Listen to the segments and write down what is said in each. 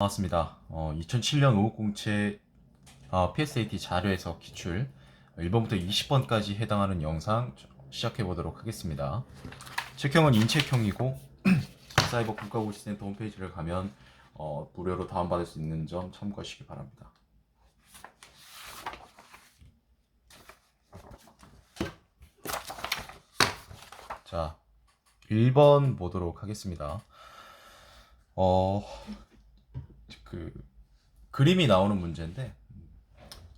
반갑습니다. 2007년 오후공채 PSAT 자료에서 기출 1번부터 20번까지 해당하는 영상 시작해 보도록 하겠습니다. 책형은 인책형이고 사이버 국가고시센터 홈페이지를 가면 무료로 다운받을 수 있는 점 참고하시기 바랍니다. 자, 1번 보도록 하겠습니다. 그림이 나오는 문제인데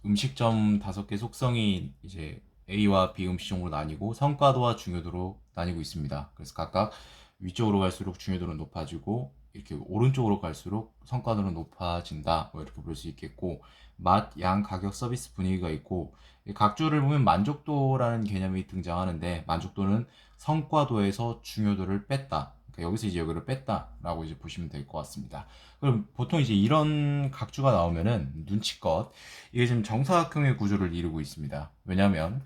음식점 5개 속성이 이제 A와 B 음식점으로 나뉘고 성과도와 중요도로 나뉘고 있습니다. 그래서 각각 위쪽으로 갈수록 중요도는 높아지고 이렇게 오른쪽으로 갈수록 성과도는 높아진다. 뭐 이렇게 볼 수 있겠고 맛, 양, 가격, 서비스 분위기가 있고 각주를 보면 만족도라는 개념이 등장하는데 만족도는 성과도에서 중요도를 뺐다. 그러니까 여기서 이제 여기를 뺐다라고 이제 보시면 될 것 같습니다. 그럼 보통 이제 이런 각주가 나오면은 눈치껏 이게 지금 정사각형의 구조를 이루고 있습니다. 왜냐하면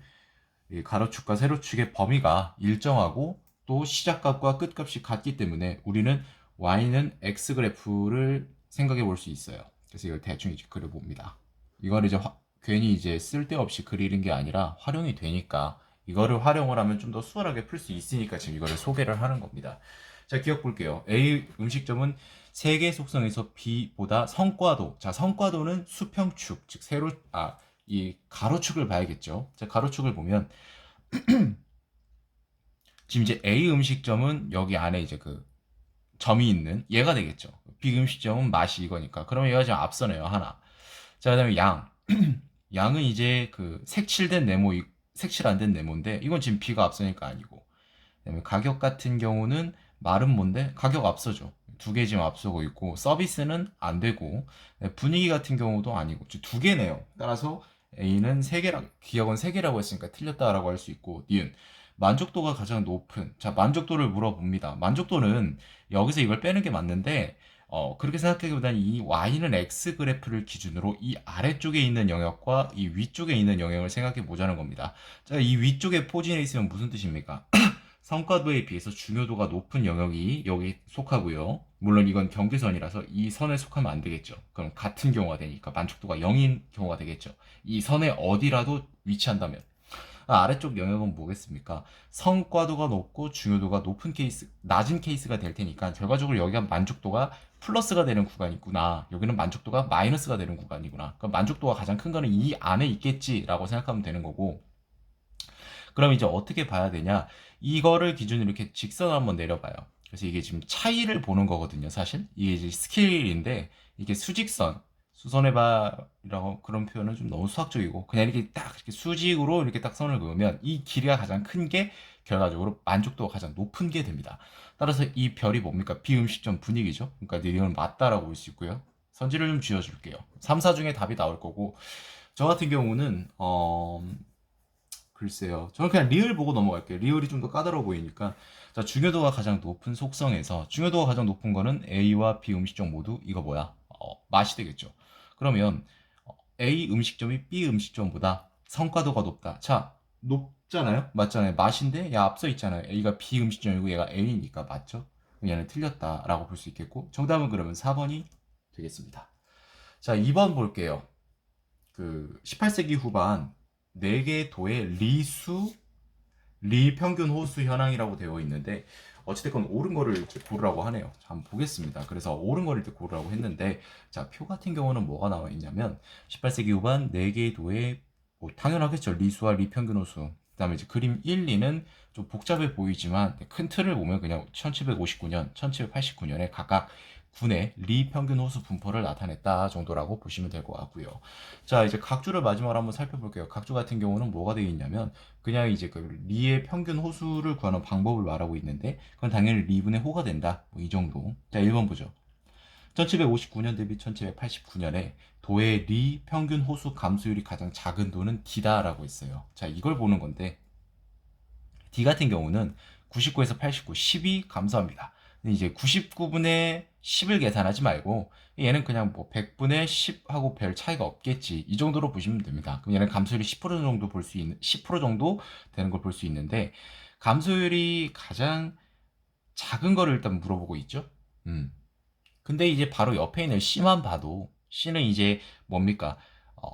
이 가로축과 세로축의 범위가 일정하고 또 시작값과 끝값이 같기 때문에 우리는 y는 x 그래프를 생각해 볼 수 있어요. 그래서 이걸 대충 이제 그려봅니다. 이걸 이제 괜히 이제 쓸데없이 그리는 게 아니라 활용이 되니까 이거를 활용을 하면 좀 더 수월하게 풀 수 있으니까 지금 이거를 소개를 하는 겁니다. 자, 기억 볼게요. A 음식점은 세개 속성에서 B보다 성과도. 자, 성과도는 수평축, 즉 이 가로축을 봐야겠죠. 자, 가로축을 보면 지금 이제 A 음식점은 여기 안에 이제 그 점이 있는 얘가 되겠죠. B 음식점은 맛이 이거니까. 그러면 얘가 지금 앞서네요, 하나. 자, 그다음에 양. 양은 이제 그 색칠 안 된 네모인데 이건 지금 B가 앞서니까 아니고. 그다음에 가격 같은 경우는 말은 뭔데? 가격 앞서죠. 2개 지금 앞서고 있고 서비스는 안 되고 분위기 같은 경우도 아니고 2개네요. 따라서 A는 3개라 기억은 3개라고 했으니까 틀렸다라고 할 수 있고 니은 만족도가 가장 높은 자 만족도를 물어봅니다. 만족도는 여기서 이걸 빼는 게 맞는데 그렇게 생각하기보다는 이 y는 x 그래프를 기준으로 이 아래쪽에 있는 영역과 이 위쪽에 있는 영역을 생각해 보자는 겁니다. 자, 이 위쪽에 포진해 있으면 무슨 뜻입니까? 성과도에 비해서 중요도가 높은 영역이 여기 속하고요. 물론 이건 경계선이라서 이 선에 속하면 안 되겠죠. 그럼 같은 경우가 되니까 만족도가 0인 경우가 되겠죠. 이 선에 어디라도 위치한다면 아래쪽 영역은 뭐겠습니까? 성과도가 높고 중요도가 높은 케이스, 낮은 케이스가 될 테니까 결과적으로 여기가 만족도가 플러스가 되는 구간이구나. 여기는 만족도가 마이너스가 되는 구간이구나. 그럼 만족도가 가장 큰 거는 이 안에 있겠지라고 생각하면 되는 거고 그럼 이제 어떻게 봐야 되냐? 이거를 기준으로 이렇게 직선을 한번 내려봐요. 그래서 이게 지금 차이를 보는 거거든요, 사실. 이게 이제 스케일인데, 이게 수직선, 수선해봐라고 그런 표현은 좀 너무 수학적이고, 그냥 이렇게 딱 이렇게 수직으로 이렇게 딱 선을 그으면 이 길이가 가장 큰 게 결과적으로 만족도가 가장 높은 게 됩니다. 따라서 이 별이 뭡니까? 비음식점 분위기죠. 그러니까 이건 맞다라고 볼 수 있고요. 선지를 좀 쥐어줄게요. 3, 4 중에 답이 나올 거고, 저 같은 경우는, 글쎄요. 저는 그냥 리을 보고 넘어갈게요. 리을이 좀 더 까다로워 보이니까. 자, 중요도가 가장 높은 속성에서 중요도가 가장 높은 거는 A와 B 음식점 모두 이거 뭐야? 맛이 되겠죠. 그러면 A 음식점이 B 음식점보다 성과도가 높다. 자, 높잖아요? 맞잖아요. 맛인데 야 앞서 있잖아요. A가 B 음식점이고 얘가 A니까 맞죠? 그럼 얘는 틀렸다라고 볼 수 있겠고 정답은 그러면 4번이 되겠습니다. 자, 2번 볼게요. 그 18세기 후반 4개 도의 리평균 호수 현황이라고 되어 있는데 어찌됐건 옳은 거를 이제 고르라고 하네요. 자, 한번 보겠습니다. 그래서 옳은 거를 이렇게 고르라고 했는데 자, 표 같은 경우는 뭐가 나와 있냐면 18세기 후반 4개의 도의 뭐 당연하겠죠. 리수와 리평균 호수. 그다음에 이제 그림 1, 2는 좀 복잡해 보이지만 큰 틀을 보면 그냥 1759년, 1789년에 각각 군의 리평균 호수 분포를 나타냈다 정도라고 보시면 될 것 같고요. 자, 이제 각주를 마지막으로 한번 살펴볼게요. 각주 같은 경우는 뭐가 되어 있냐면 그냥 이제 그 리의 평균 호수를 구하는 방법을 말하고 있는데 그건 당연히 리분의 호가 된다. 뭐 이 정도. 자, 1번 보죠. 1759년 대비 1789년에 도의 리 평균 호수 감소율이 가장 작은 도는 D다라고 했어요. 자, 이걸 보는 건데 D 같은 경우는 99에서 89, 10이 감소합니다. 근데 이제 99분의 10을 계산하지 말고 얘는 그냥 뭐 100분의 10하고 별 차이가 없겠지. 이 정도로 보시면 됩니다. 그럼 얘는 감소율이 10% 정도 볼 수 있는 10% 정도 되는 걸 볼 수 있는데 감소율이 가장 작은 거를 일단 물어보고 있죠. 음. 근데 이제 바로 옆에 있는 C만 봐도 C는 이제 뭡니까? 어,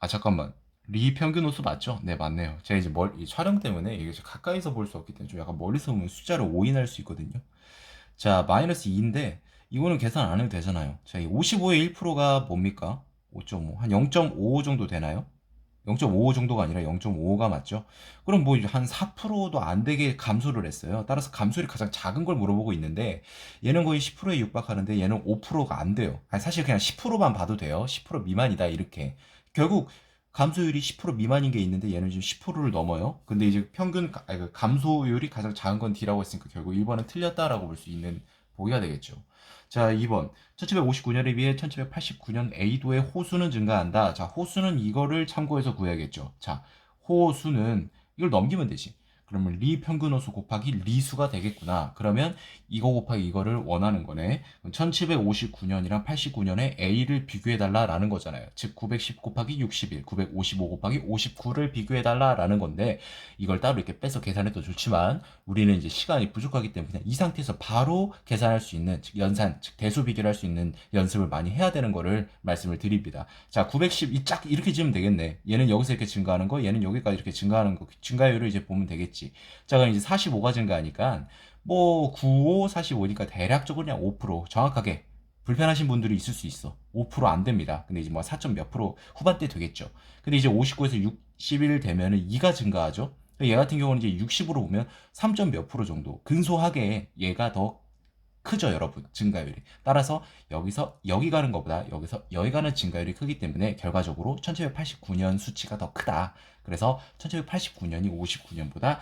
잠깐만. 리 평균 호수 맞죠? 네, 맞네요. 제가 이제 이 촬영 때문에 이게 좀 가까이서 볼 수 없기 때문에 좀 약간 멀리서 보면 숫자를 오인할 수 있거든요. 자, 마이너스 2인데 이거는 계산 안 해도 되잖아요. 자, 이 55의 1%가 뭡니까? 5.5. 한 0.55 정도 되나요? 0.55 정도가 아니라 0.55가 맞죠? 그럼 뭐 한 4%도 안 되게 감소를 했어요. 따라서 감소율이 가장 작은 걸 물어보고 있는데 얘는 거의 10%에 육박하는데 얘는 5%가 안 돼요. 아니, 사실 그냥 10%만 봐도 돼요. 10% 미만이다 이렇게. 결국 감소율이 10% 미만인 게 있는데 얘는 지금 10%를 넘어요. 근데 이제 평균 그 감소율이 가장 작은 건 D라고 했으니까 결국 1번은 틀렸다라고 볼 수 있는 보기가 되겠죠. 자, 2번. 1759년에 비해 1789년 A도의 호수는 증가한다. 자, 호수는 이거를 참고해서 구해야겠죠. 자, 호수는 이걸 넘기면 되지. 그러면 리 평균 호수 곱하기 리수가 되겠구나. 그러면 이거 곱하기 이거를 원하는 거네. 1759년이랑 89년에 A를 비교해달라라는 거잖아요. 즉 910 곱하기 61, 955 곱하기 59를 비교해달라라는 건데 이걸 따로 이렇게 빼서 계산해도 좋지만 우리는 이제 시간이 부족하기 때문에 그냥 이 상태에서 바로 계산할 수 있는 즉 연산, 즉 대수 비교를 할 수 있는 연습을 많이 해야 되는 거를 말씀을 드립니다. 자, 910 이 짝 이렇게 지으면 되겠네. 얘는 여기서 이렇게 증가하는 거, 얘는 여기까지 이렇게 증가하는 거, 증가율을 이제 보면 되겠지. 자, 그럼 이제 45가 증가하니까 뭐 95, 45니까 대략적으로 그냥 5% 정확하게 불편하신 분들이 있을 수 있어. 5%안 됩니다. 근데 이제 뭐 4. 몇 프로 후반대 되겠죠. 근데 이제 59에서 61 되면은 2가 증가하죠. 얘 같은 경우는 이제 60으로 보면 3. 몇 프로 정도 근소하게 얘가 더 크죠, 여러분. 증가율이. 따라서 여기서 여기 가는 것보다 여기서 여기 가는 증가율이 크기 때문에 결과적으로 1789년 수치가 더 크다. 그래서 1789년이 59년보다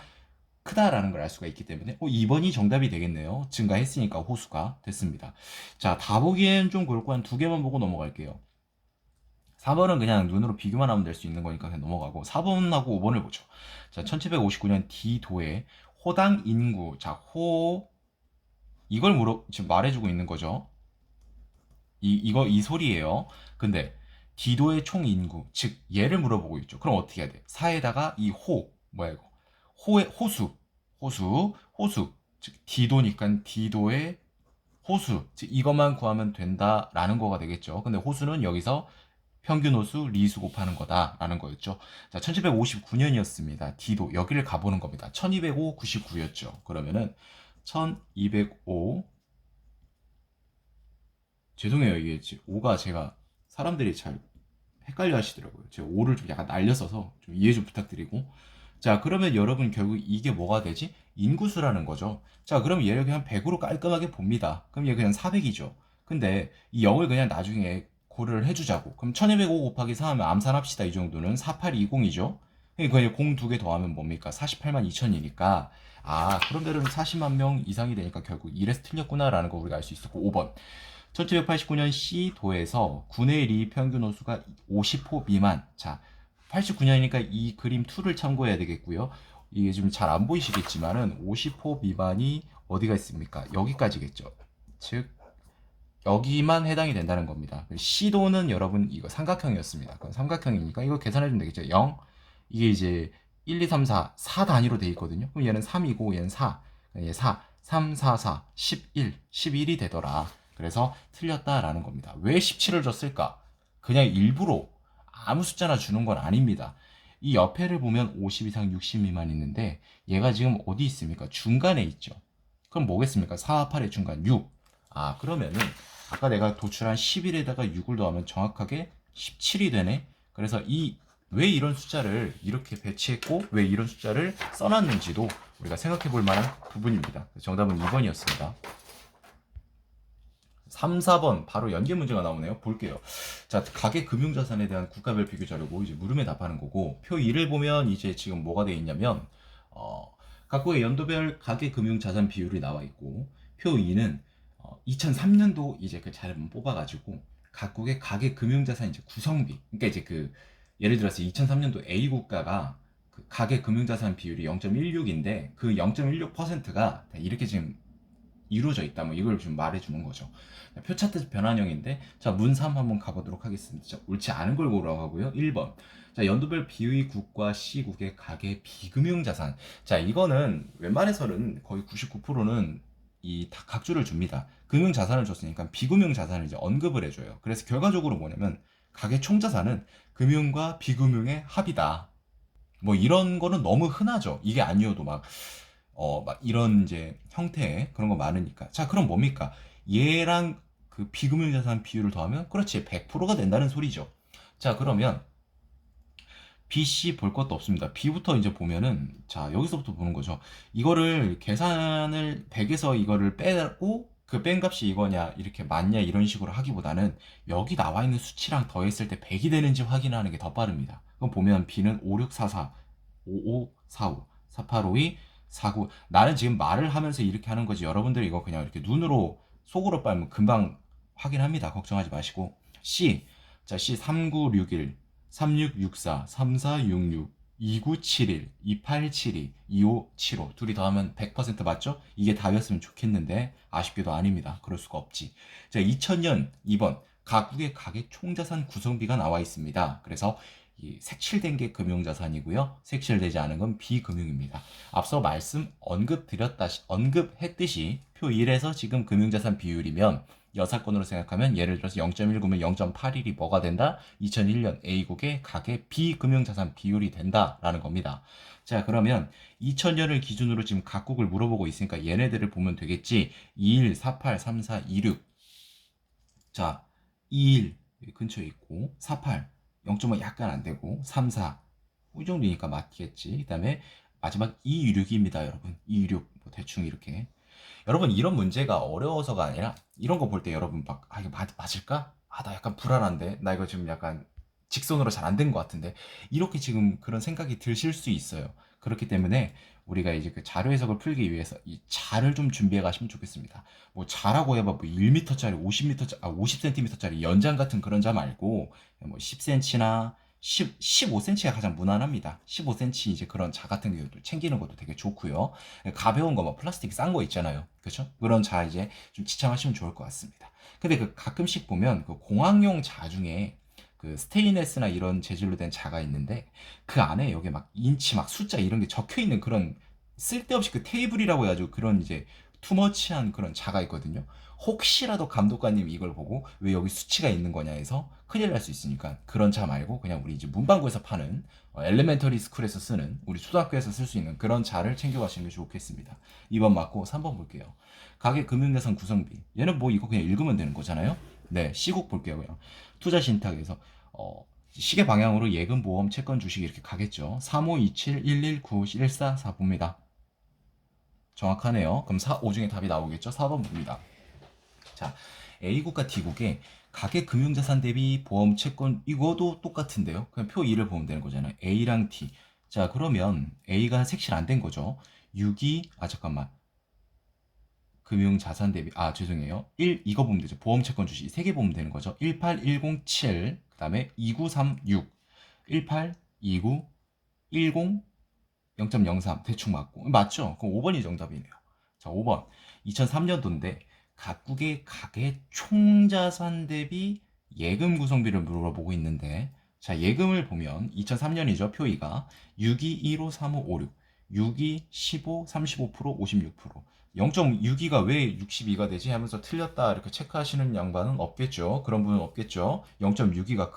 크다라는 걸 알 수가 있기 때문에 2번이 정답이 되겠네요. 증가했으니까 호수가 됐습니다. 자, 다 보기엔 좀 그렇고 한 두 개만 보고 넘어갈게요. 4번은 그냥 눈으로 비교만 하면 될 수 있는 거니까 그냥 넘어가고 4번하고 5번을 보죠. 자, 1759년 D도의 호당 인구. 자, 이걸 지금 말해주고 있는 거죠. 이 소리예요. 근데 D도의 총 인구, 즉 얘를 물어보고 있죠. 그럼 어떻게 해야 돼? 4에다가 이 뭐야 이거? 호수, 즉 D도니까 D도의 호수, 즉 이것만 구하면 된다라는 거가 되겠죠. 근데 호수는 여기서 평균 호수 리수 곱하는 거다라는 거였죠. 자, 1759년이었습니다. D도 여기를 가보는 겁니다. 1205, 99였죠. 그러면은 1205 죄송해요. 이게 5가 제가 사람들이 잘 헷갈려 하시더라고요. 제가 5를 좀 약간 날렸어서 좀 이해 좀 부탁드리고. 자, 그러면 여러분 결국 이게 뭐가 되지? 인구수라는 거죠. 자, 그럼 얘를 그냥 100으로 깔끔하게 봅니다. 그럼 얘 그냥 400이죠. 근데 이 0을 그냥 나중에 고려를 해주자고. 그럼 1205 곱하기 4 하면 암산합시다. 이 정도는 4820이죠. 그냥 0 두 개 더하면 뭡니까? 48만 2천이니까. 아, 그런데는 40만 명 이상이 되니까 결국 1에서 틀렸구나라는 거 우리가 알 수 있었고. 5번. 1789년 C도에서 군의 리 평균 호수가 50호 미만. 자, 89년이니까 이 그림 2를 참고해야 되겠고요. 이게 좀 잘 안 보이시겠지만은 50호 미만이 어디가 있습니까? 여기까지겠죠. 즉 여기만 해당이 된다는 겁니다. C도는 여러분 이거 삼각형이었습니다. 그럼 삼각형이니까 이거 계산해주면 되겠죠. 0 이게 이제 1, 2, 3, 4 단위로 돼 있거든요. 그럼 얘는 3이고 얘는 4. 얘 4, 3, 4, 4, 11, 11이 되더라. 그래서 틀렸다라는 겁니다. 왜 17을 줬을까? 그냥 일부러 아무 숫자나 주는 건 아닙니다. 이 옆에를 보면 50 이상 60 미만 있는데 얘가 지금 어디 있습니까? 중간에 있죠. 그럼 뭐겠습니까? 4와 8의 중간 6. 아, 그러면은 아까 내가 도출한 11에다가 6을 더하면 정확하게 17이 되네. 그래서 왜 이런 숫자를 이렇게 배치했고 왜 이런 숫자를 써놨는지도 우리가 생각해 볼 만한 부분입니다. 정답은 2번이었습니다. 3, 4번 바로 연계 문제가 나오네요. 볼게요. 자, 가계 금융자산에 대한 국가별 비교 자료고 이제 물음에 답하는 거고 표 2를 보면 이제 지금 뭐가 되어 있냐면 각국의 연도별 가계 금융자산 비율이 나와 있고 표 2는 2003년도 이제 그 자료만 뽑아가지고 각국의 가계 금융자산 이제 구성비 그러니까 이제 그 예를 들어서 2003년도 A 국가가 그 가계 금융자산 비율이 0.16인데 그 0.16%가 이렇게 지금 이루어져 있다. 뭐 이걸 좀 말해주는 거죠. 표 차트 변환형인데 자, 문 3 한번 가보도록 하겠습니다. 자, 옳지 않은 걸 고르라고 하고요. 1번. 자, 연도별 B의국과 C국의 가계 비금융자산. 자, 이거는 웬만해서는 거의 99%는 이 각주를 줍니다. 금융 자산을 줬으니까 비금융 자산을 이제 언급을 해줘요. 그래서 결과적으로 뭐냐면 가계 총 자산은 금융과 비금융의 합이다. 뭐 이런 거는 너무 흔하죠. 이게 아니어도 막 이런 이제 형태의 그런 거 많으니까. 자, 그럼 뭡니까? 얘랑 그 비금융 자산 비율을 더하면 그렇지 100%가 된다는 소리죠. 자, 그러면 BC 볼 것도 없습니다. B부터 이제 보면은, 자, 여기서부터 보는 거죠. 이거를 계산을 100에서 이거를 빼고 그 뺀 값이 이거냐, 이렇게 맞냐, 이런 식으로 하기보다는 여기 나와 있는 수치랑 더했을 때 100이 되는지 확인하는 게 더 빠릅니다. 그럼 보면 B는 5644, 5545, 4852, 49. 나는 지금 말을 하면서 이렇게 하는 거지. 여러분들이 이거 그냥 이렇게 눈으로 속으로 빨면 금방 확인합니다. 걱정하지 마시고. C. 자, C 3961, 3664, 3466, 2971, 2872, 2575 둘이 더하면 100% 맞죠? 이게 답이었으면 좋겠는데 아쉽게도 아닙니다. 그럴 수가 없지. 자, 2000년 2번 각국의 가계 총자산 구성비가 나와 있습니다. 그래서 이 색칠된 게 금융자산이고요. 색칠되지 않은 건 비금융입니다. 앞서 언급했듯이 표 1에서 지금 금융자산 비율이면 여사건으로 생각하면 예를 들어서 0.19면 0.81이 뭐가 된다? 2001년 A국의 가계 비금융자산 비율이 된다라는 겁니다. 자, 그러면 2000년을 기준으로 지금 각국을 물어보고 있으니까 얘네들을 보면 되겠지. 21, 48, 34, 26. 자, 21 근처에 있고 48 0.5 약간 안 되고 34 이 정도니까 맞겠지. 그 다음에 마지막 226입니다, 여러분. 226 뭐 대충 이렇게. 여러분, 이런 문제가 어려워서가 아니라 이런 거 볼 때 여러분 막 이거 맞을까? 나 약간 불안한데 나 이거 지금 약간 직선으로 잘 안 된 것 같은데 이렇게 지금 그런 생각이 드실 수 있어요. 그렇기 때문에 우리가 이제 그 자료 해석을 풀기 위해서 이 자를 좀 준비해 가시면 좋겠습니다. 뭐 자라고 해봐 뭐 1m짜리 50m짜리 50cm짜리 연장 같은 그런 자 말고 뭐 10cm나 15cm가 가장 무난합니다. 15cm 이제 그런 자 같은 경우도 챙기는 것도 되게 좋고요. 가벼운 거 뭐 플라스틱 싼 거 있잖아요. 그렇죠? 그런 자 이제 좀 지참하시면 좋을 것 같습니다. 근데 그 가끔씩 보면 그 공학용 자 중에 그 스테인레스나 이런 재질로 된 자가 있는데 그 안에 여기 막 인치 막 숫자 이런 게 적혀 있는 그런 쓸데없이 그 테이블이라고 해가지고 그런 이제 투머치한 그런 자가 있거든요. 혹시라도 감독관님 이걸 보고 왜 여기 수치가 있는 거냐 해서 큰일 날 수 있으니까 그런 차 말고 그냥 우리 이제 문방구에서 파는 엘레멘터리 스쿨에서 쓰는 우리 초등학교에서 쓸 수 있는 그런 자를 챙겨가시는 게 좋겠습니다. 2번 맞고 3번 볼게요. 가계 금융자산 구성비. 얘는 뭐 이거 그냥 읽으면 되는 거잖아요. 네, C국 볼게요. 그냥 투자 신탁에서 시계 방향으로 예금, 보험, 채권, 주식 이렇게 가겠죠. 3527, 119, 144 봅니다. 정확하네요. 그럼 5 중에 답이 나오겠죠. 4번 봅니다. 자, A국과 D국의 가계 금융자산 대비 보험 채권 이거도 똑같은데요. 그냥 표 2를 보면 되는 거잖아요. A랑 D. 자, 그러면 A가 색칠 안 된 거죠. 6이 잠깐만. 금융자산 대비 죄송해요. 1 이거 보면 되죠. 보험 채권 주식 3개 보면 되는 거죠. 18107 그다음에 2936 18 29 10 0.03 대충 맞고 맞죠? 그럼 5번이 정답이네요. 자, 5번 2003년도인데 각국의 가계 총자산 대비 예금 구성비를 물어보고 있는데 자, 예금을 보면 2003년이죠. 표이가 62, 15, 35, 56 62, 15, 35%, 56% 0.62가 왜 62가 되지 하면서 틀렸다 이렇게 체크하시는 양반은 없겠죠. 그런 분은 없겠죠. 0.62가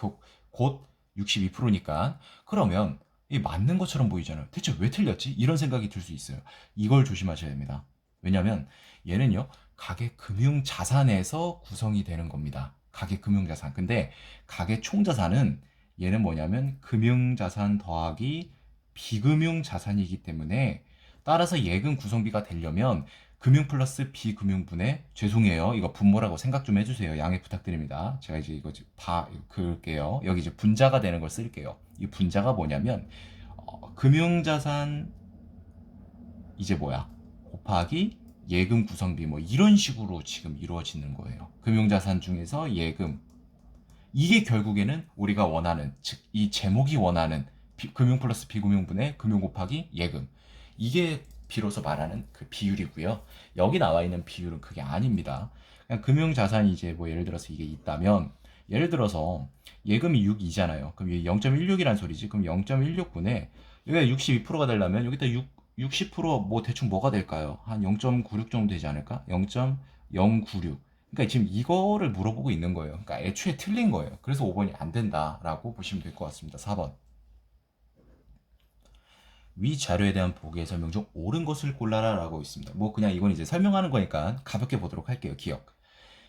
곧 62%니까 그러면 이 맞는 것처럼 보이잖아요. 대체 왜 틀렸지? 이런 생각이 들 수 있어요. 이걸 조심하셔야 됩니다. 왜냐면 얘는요. 가계 금융 자산에서 구성이 되는 겁니다. 가계 금융 자산. 근데 가계 총 자산은 얘는 뭐냐면 금융 자산 더하기 비금융 자산이기 때문에 따라서 예금 구성비가 되려면 금융 플러스 비금융분의 죄송해요. 이거 분모라고 생각 좀 해주세요. 양해 부탁드립니다. 제가 이제 이거 그을게요. 여기 이제 분자가 되는 걸 쓸게요. 이 분자가 뭐냐면 금융자산 이제 곱하기 예금 구성비 뭐 이런 식으로 지금 이루어지는 거예요. 금융자산 중에서 예금 이게 결국에는 우리가 원하는 즉 이 제목이 원하는 금융 플러스 비금융분의 금융 곱하기 예금 이게 비로소 말하는 그 비율이고요. 여기 나와 있는 비율은 그게 아닙니다. 그냥 금융자산이 이제 뭐 예를 들어서 이게 있다면 예를 들어서 예금이 6이잖아요. 그럼 이게 0.16이란 소리지. 그럼 0.16분에 여기가 62%가 되려면 여기다 6 60%뭐 대충 뭐가 될까요? 한 0.96 정도 되지 않을까? 0.096. 그러니까 지금 이거를 물어보고 있는 거예요. 그러니까 애초에 틀린 거예요. 그래서 5번이 안 된다라고 보시면 될 것 같습니다. 4번. 위 자료에 대한 보기의 설명 중 옳은 것을 골라라 라고 있습니다. 뭐 그냥 이건 이제 설명하는 거니까 가볍게 보도록 할게요. 기억.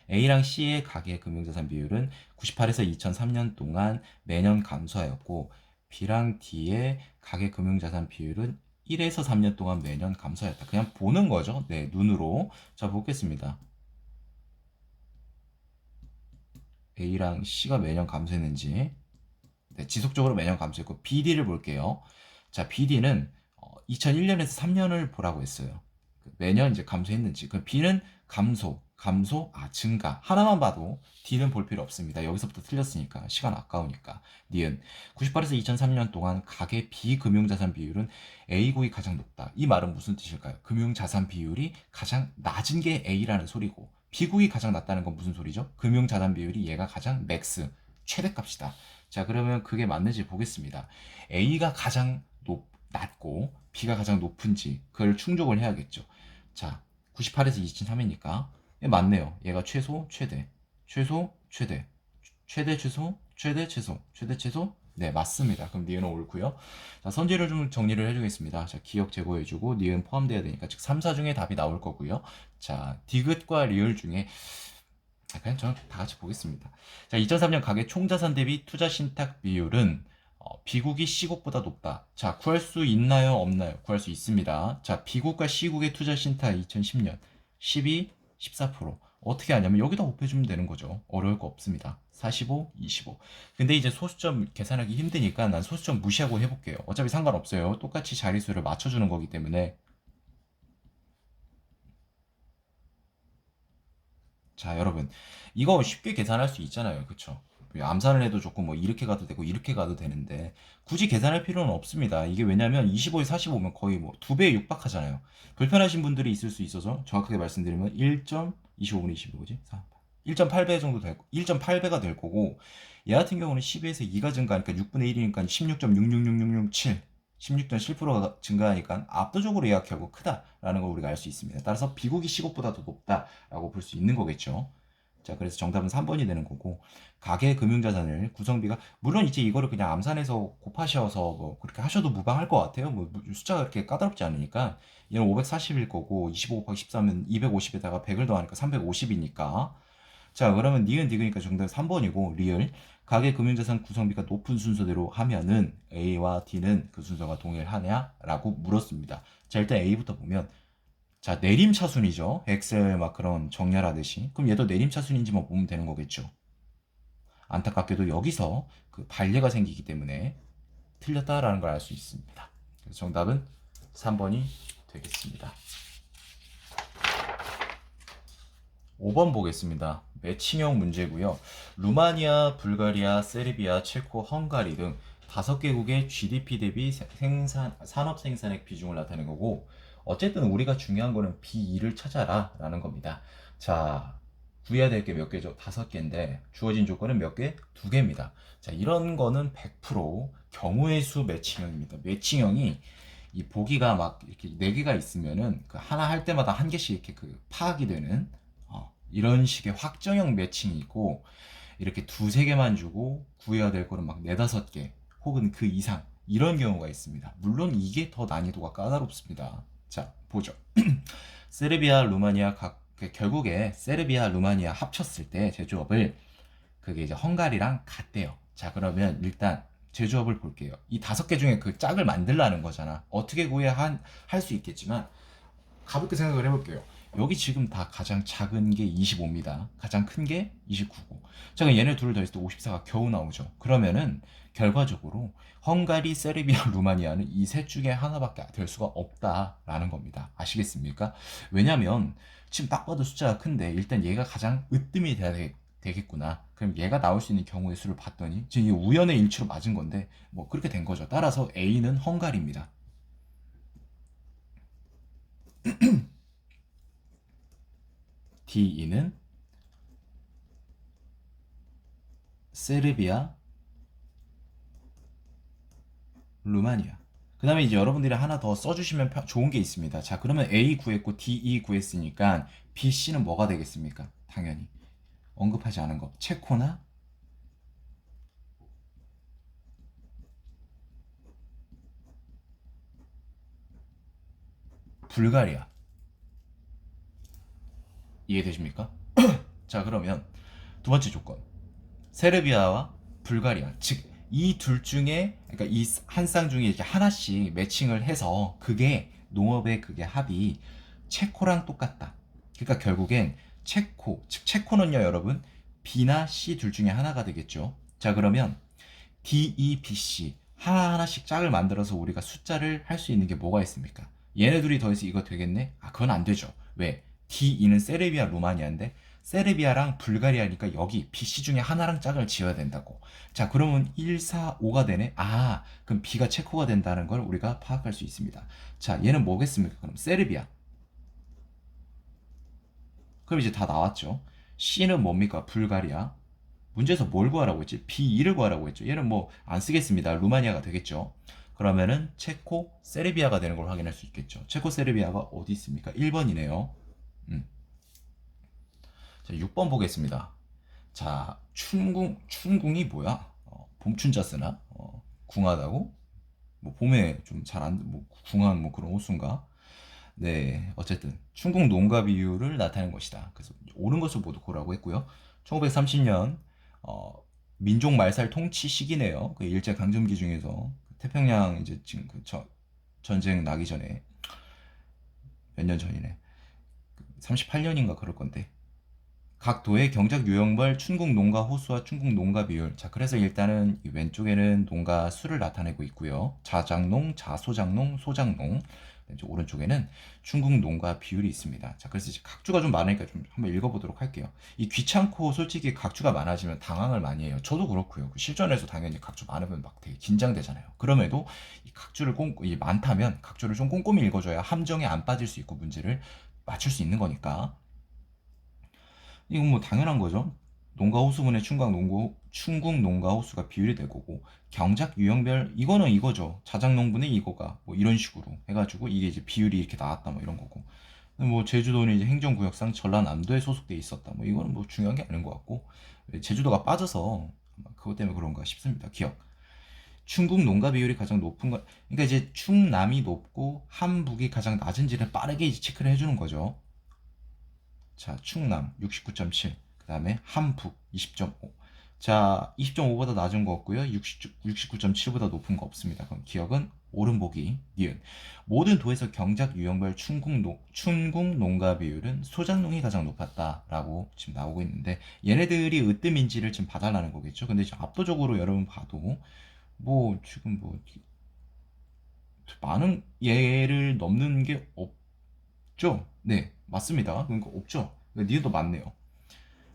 A랑 C의 가계 금융자산 비율은 98에서 2003년 동안 매년 감소하였고 B랑 D의 가계 금융자산 비율은 1에서 3년 동안 매년 감소하였다. 그냥 보는 거죠. 네, 눈으로. 자, 보겠습니다. A랑 C가 매년 감소했는지. 네, 지속적으로 매년 감소했고 BD를 볼게요. 자, BD는 2001년에서 3년을 보라고 했어요. 매년 이제 감소했는지. 그 B는 증가. 하나만 봐도 D는 볼 필요 없습니다. 여기서부터 틀렸으니까 시간 아까우니까. 니은 98에서 2003년 동안 가계 비금융자산 비율은 A국이 가장 높다. 이 말은 무슨 뜻일까요? 금융자산 비율이 가장 낮은 게 A라는 소리고 B국이 가장 낮다는 건 무슨 소리죠? 금융자산 비율이 얘가 가장 맥스 최대값이다. 자, 그러면 그게 맞는지 보겠습니다. A가 가장 낮고 B가 가장 높은지 그걸 충족을 해야겠죠. 자, 98에서 2003이니까 맞네요. 얘가 최소, 최대, 최소, 최대, 최대, 최소, 최대, 최소, 최대, 최소. 네, 맞습니다. 그럼 니은은 옳고요. 자, 선지를 좀 정리를 해주겠습니다. 자, 기억 제거해주고 니은 포함돼야 되니까 즉 3, 4 중에 답이 나올 거고요. 자, 디귿과 리을 중에 그냥 저는 다 같이 보겠습니다. 자, 2003년 가계 총자산 대비 투자 신탁 비율은 B국이 C국보다 높다. 자, 구할 수 있나요? 없나요? 구할 수 있습니다. 자, B국과 C국의 투자 신탁 2010년 12, 14%. 어떻게 하냐면 여기다 곱해주면 되는 거죠. 어려울 거 없습니다. 45, 25. 근데 이제 소수점 계산하기 힘드니까 난 소수점 무시하고 해볼게요. 어차피 상관없어요. 똑같이 자릿수를 맞춰주는 거기 때문에. 자, 여러분. 이거 쉽게 계산할 수 있잖아요. 그쵸? 암산을 해도 좋고 뭐 이렇게 가도 되고 이렇게 가도 되는데 굳이 계산할 필요는 없습니다. 이게 왜냐면 25에 45면 거의 뭐 2배에 육박하잖아요. 불편하신 분들이 있을 수 있어서 정확하게 말씀드리면 1.25는 25지? 1.8배 정도 될 1.8배가 될 거고 얘 같은 경우는 12에서 2가 증가하니까 6분의 1이니까 16.66667 16.7%가 증가하니까 압도적으로 얘가 결국 크다라는 걸 우리가 알 수 있습니다. 따라서 비국이 시국보다 더 높다라고 볼 수 있는 거겠죠. 자, 그래서 정답은 3번이 되는 거고 가계 금융자산을 구성비가 물론 이제 이거를 그냥 암산해서 곱하셔서 뭐 그렇게 하셔도 무방할 것 같아요. 뭐 숫자가 그렇게 까다롭지 않으니까 얘는 540일 거고 25 곱하기 13은 250에다가 100을 더하니까 350이니까 자, 그러면 니은 디귿이니까 정답은 3번이고 리을 가계 금융자산 구성비가 높은 순서대로 하면은 A와 D는 그 순서가 동일하냐라고 물었습니다. 자, 일단 A부터 보면 자, 내림차순이죠. 엑셀 막 그런 정렬하듯이. 그럼 얘도 내림차순인지만 보면 되는 거겠죠. 안타깝게도 여기서 그 반례가 생기기 때문에 틀렸다라는 걸 알 수 있습니다. 그래서 정답은 3번이 되겠습니다. 5번 보겠습니다. 매칭형 문제고요. 루마니아, 불가리아, 세르비아, 체코, 헝가리 등 5개국의 GDP 대비 산업 생산액 비중을 나타내는 거고 어쨌든 우리가 중요한 거는 B2를 찾아라 라는 겁니다. 자, 구해야 될 게 몇 개죠? 5개인데 주어진 조건은 몇 개? 2개입니다. 자, 이런 거는 100% 경우의 수 매칭형입니다. 매칭형이 이 보기가 막 이렇게 4개가 있으면은 그 하나 할 때마다 한 개씩 이렇게 그 파악이 되는 이런 식의 확정형 매칭이 있고 이렇게 2, 3개만 주고 구해야 될 거는 막 4, 5개 혹은 그 이상 이런 경우가 있습니다. 물론 이게 더 난이도가 까다롭습니다. 자, 보죠. 세르비아, 루마니아 결국에 세르비아, 루마니아 합쳤을 때 제조업을 그게 이제 헝가리랑 같대요. 자, 그러면 일단 제조업을 볼게요. 이 5개 중에 그 짝을 만들라는 거잖아. 어떻게 구해야 할 수 있겠지만 가볍게 생각을 해볼게요. 여기 지금 다 가장 작은 게 25입니다. 가장 큰 게 29고. 자, 그럼 얘네 둘을 더했을 때 54가 겨우 나오죠. 그러면은 결과적으로 헝가리, 세르비아, 루마니아는 이 셋 중에 하나밖에 될 수가 없다라는 겁니다. 아시겠습니까? 왜냐면 지금 딱 봐도 숫자가 큰데 일단 얘가 가장 으뜸이 돼야 되겠구나. 그럼 얘가 나올 수 있는 경우의 수를 봤더니 지금 이 우연의 일치로 맞은 건데 뭐 그렇게 된 거죠. 따라서 A는 헝가리입니다. D2는 세르비아, 루마니아. 그 다음에 이제 여러분들이 하나 더 써주시면 좋은 게 있습니다. 자, 그러면 A 구했고 D, E 구했으니까 B, C는 뭐가 되겠습니까? 당연히 언급하지 않은 거. 체코나 불가리아. 이해되십니까? 자, 그러면 두 번째 조건. 세르비아와 불가리아. 즉, 이 둘 중에, 그러니까 이 한 쌍 중에 이제 하나씩 매칭을 해서 그게 농업의 그게 합이 체코랑 똑같다. 그러니까 결국엔 체코, 즉 체코는요, 여러분, B나 C 둘 중에 하나가 되겠죠. 자, 그러면 D, E, B, C 하나하나씩 짝을 만들어서 우리가 숫자를 할 수 있는 게 뭐가 있습니까? 얘네 둘이 더해서 이거 되겠네? 아, 그건 안 되죠. 왜? D, E는 세르비아, 루마니아인데 세르비아랑 불가리아니까 여기 B, C 중에 하나랑 짝을 지어야 된다고. 자, 그러면 1, 4, 5가 되네? 아, 그럼 B가 체코가 된다는 걸 우리가 파악할 수 있습니다. 자, 얘는 뭐겠습니까? 그럼 세르비아. 그럼 이제 다 나왔죠. C는 뭡니까? 불가리아. 문제에서 뭘 구하라고 했지? B2를 구하라고 했죠. 얘는 뭐 안 쓰겠습니다. 루마니아가 되겠죠. 그러면은 체코, 세르비아가 되는 걸 확인할 수 있겠죠. 체코, 세르비아가 어디 있습니까? 1번이네요. 자, 6번 보겠습니다. 자, 춘궁이 뭐야? 봄춘자 쓰나? 궁하다고? 뭐 봄에 좀 잘 안, 뭐 궁한 뭐 그런 호수인가? 네, 어쨌든 춘궁 농가 비율을 나타낸 것이다. 그래서 옳은 것을 모두 고라고 했고요. 1930년 민족 말살 통치 시기네요. 그 일제 강점기 중에서 태평양 이제 지금 전쟁 나기 전에 몇 년 전이네. 38년인가 그럴 건데 각 도의 경작 유형별 춘국 농가 호수와 춘국 농가 비율. 자, 그래서 일단은 이 왼쪽에는 농가 수를 나타내고 있고요. 자작농, 자소작농, 소작농. 이제 오른쪽에는 춘국 농가 비율이 있습니다. 자, 그래서 이제 각주가 좀 많으니까 좀 한번 읽어보도록 할게요. 이 귀찮고 솔직히 각주가 많아지면 당황을 많이 해요. 저도 그렇고요. 실전에서 당연히 각주 많으면 막 되게 긴장되잖아요. 그럼에도 이 각주를 이 많다면 각주를 좀 꼼꼼히 읽어줘야 함정에 안 빠질 수 있고 문제를 맞출 수 있는 거니까. 이건 뭐 당연한 거죠. 농가 호수분의 충국 농가 호수가 비율이 될 거고 경작 유형별 이거는 이거죠. 자작농분의 이거가 뭐 이런 식으로 해가지고 이게 이제 비율이 이렇게 나왔다 뭐 이런 거고 뭐 제주도는 이제 행정구역상 전라남도에 소속돼 있었다 뭐 이거는 뭐 중요한 게 아닌 것 같고 제주도가 빠져서 그것 때문에 그런가 싶습니다. 기억. 충국 농가 비율이 가장 높은 거 그러니까 이제 충남이 높고 함북이 가장 낮은지를 빠르게 이제 체크를 해주는 거죠. 자, 충남 69.7. 그 다음에 함북 20.5. 자, 20.5보다 낮은 거 없고요. 69.7보다 높은 거 없습니다. 그럼 기억은 옳은 보기, 니은. 모든 도에서 경작 유형별 춘국 농가 비율은 소작농이 가장 높았다라고 지금 나오고 있는데 얘네들이 으뜸인지를 지금 봐달라는 거겠죠. 근데 지금 압도적으로 여러분 봐도 뭐 지금 뭐 많은 얘를 넘는 게 없죠. 네, 맞습니다. 그러니까 없죠. 니은도 맞네요.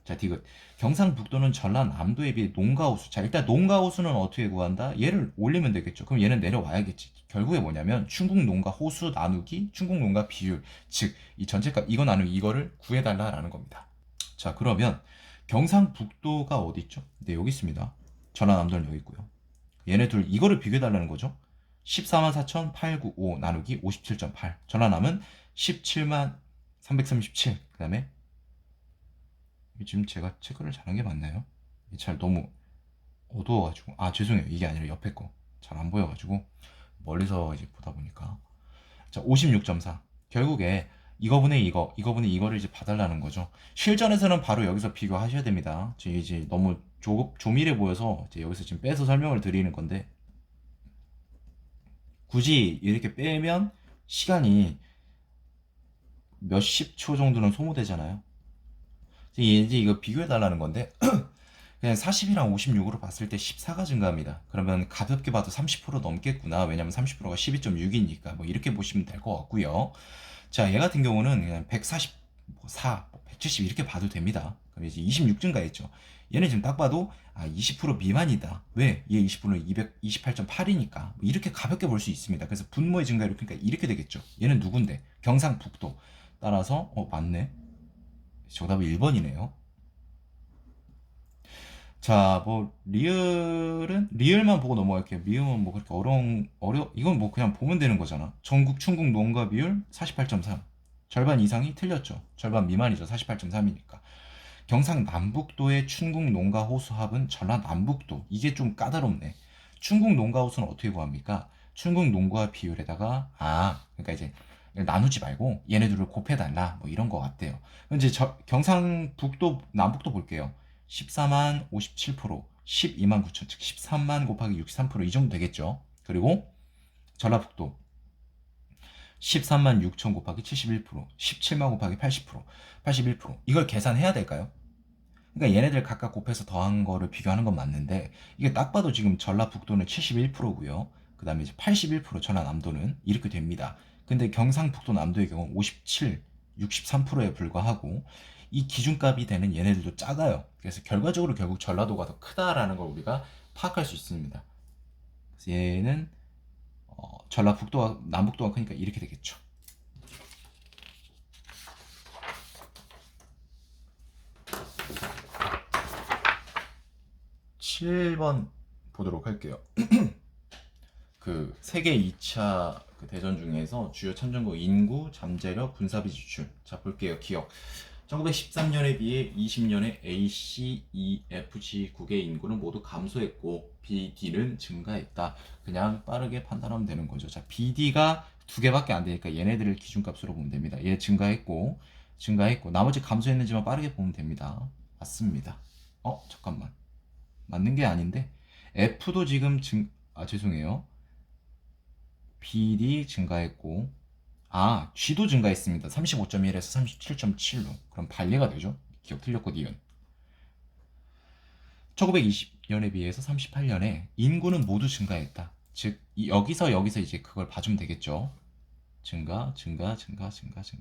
자, 디귿. 경상북도는 전라남도에 비해 농가호수. 자, 일단 농가호수는 어떻게 구한다? 얘를 올리면 되겠죠. 그럼 얘는 내려와야겠지. 결국에 뭐냐면 충국 농가 호수 나누기 충국 농가 비율. 즉, 이 전체값 이거 나누기 이거를 구해달라라는 겁니다. 자, 그러면 경상북도가 어디 있죠? 네, 여기 있습니다. 전라남도는 여기 있고요. 얘네 둘 이거를 비교해달라는 거죠. 14만 4,895 나누기 57.8. 전라남은 17만 337. 그 다음에 지금 제가 체크를 잘한 게 맞나요? 잘 너무 어두워가지고 죄송해요. 이게 아니라 옆에 거 잘 안 보여가지고 멀리서 이제 보다 보니까 자 56.4. 결국에 이거분의 이거분의 이거를 이제 봐달라는 거죠. 실전에서는 바로 여기서 비교하셔야 됩니다. 이제 너무 조밀해 보여서 이제 여기서 지금 빼서 설명을 드리는 건데 굳이 이렇게 빼면 시간이 몇십 초 정도는 소모되잖아요. 이제 이거 비교해 달라는 건데 그냥 40이랑 56으로 봤을 때 14가 증가합니다. 그러면 가볍게 봐도 30% 넘겠구나. 왜냐면 30%가 12.6이니까 뭐 이렇게 보시면 될 것 같고요. 자, 얘 같은 경우는 그냥 144, 170 이렇게 봐도 됩니다. 그럼 이제 26 증가했죠. 얘는 지금 딱 봐도 20% 미만이다. 왜? 얘 20%는 228.8이니까 뭐 이렇게 가볍게 볼 수 있습니다. 그래서 분모의 증가율 그러니까 이렇게 되겠죠. 얘는 누군데? 경상북도. 따라서 맞네. 정답은 1번이네요. 자, 뭐 리을만 보고 넘어갈게요. 미음은 뭐 그렇게 이건 뭐 그냥 보면 되는 거잖아. 전국 충국 농가 비율 48.3. 절반 이상이 틀렸죠. 절반 미만이죠. 48.3이니까. 경상남북도의 충국 농가 호수 합은 전라남북도. 이게 좀 까다롭네. 충국 농가 호수는 어떻게 구합니까? 충국 농가 비율에다가 그러니까 이제 나누지 말고 얘네들을 곱해달라 뭐 이런 거 같대요. 이제 경상북도 남북도 볼게요. 14만 57%, 12만 9천, 즉 13만 곱하기 63%이 정도 되겠죠. 그리고 전라북도 13만 6천 곱하기 71%, 17만 곱하기 80%, 81%. 이걸 계산해야 될까요? 그러니까 얘네들 각각 곱해서 더한 거를 비교하는 건 맞는데 이게 딱 봐도 지금 전라북도는 71%고요. 그 다음에 이제 81% 전라남도는 이렇게 됩니다. 근데 경상북도 남도의 경우는 57, 63%에 불과하고 이 기준값이 되는 얘네들도 작아요. 그래서 결과적으로 결국 전라도가 더 크다라는 걸 우리가 파악할 수 있습니다. 그래서 얘는 전라북도와 남북도가 크니까 이렇게 되겠죠. 7번 보도록 할게요. 그 세계 2차 그 대전 중에서 주요 참전국 인구, 잠재력, 군사비 지출. 자, 볼게요. 기억. 1913년에 비해 20년에 A, C, E, F, G국의 인구는 모두 감소했고 B, D는 증가했다. 그냥 빠르게 판단하면 되는 거죠. 자, B, D가 두 개밖에 안 되니까 얘네들을 기준값으로 보면 됩니다. 얘 증가했고 나머지 감소했는지만 빠르게 보면 됩니다. 맞습니다. 잠깐만. 맞는 게 아닌데 F도 지금 죄송해요. BD 증가했고 G도 증가했습니다. 35.1에서 37.7로. 그럼 반례가 되죠. 기억 틀렸고 니은. 1920년에 비해서 38년에 인구는 모두 증가했다. 즉 여기서 이제 그걸 봐주면 되겠죠. 증가.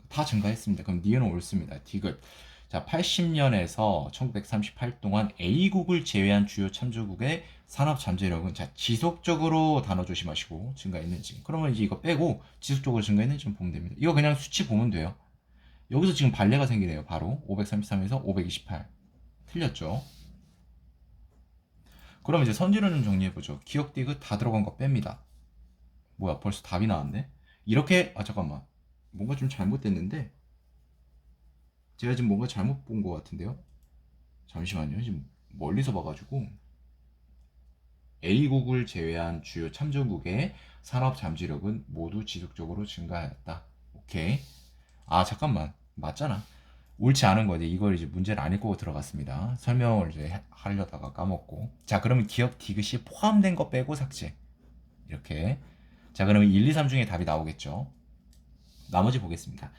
다 증가했습니다. 그럼 니은은 옳습니다. 디귿. 자, 80년에서 1938 동안 A국을 제외한 주요 참조국의 산업 잠재력은 자, 지속적으로 단어 조심하시고 증가했는지. 그러면 이제 이거 빼고 지속적으로 증가했는지 좀 보면 됩니다. 이거 그냥 수치 보면 돼요. 여기서 지금 반례가 생기네요. 바로 533에서 528. 틀렸죠? 그럼 이제 선지론을 정리해보죠. 기억 디귿 다 들어간 거 뺍니다. 뭐야, 벌써 답이 나왔네? 이렇게, 잠깐만. 뭔가 좀 잘못됐는데? 제가 지금 뭔가 잘못 본 것 같은데요? 잠시만요. 지금 멀리서 봐가지고. A국을 제외한 주요 참전국의 산업 잠재력은 모두 지속적으로 증가하였다. 오케이. 잠깐만. 맞잖아. 옳지 않은 거지. 이걸 이제 문제를 안 읽고 들어갔습니다. 설명을 이제 하려다가 까먹고. 자, 그러면 기억 디귿이 포함된 거 빼고 삭제. 이렇게. 자, 그러면 1, 2, 3 중에 답이 나오겠죠. 나머지 보겠습니다.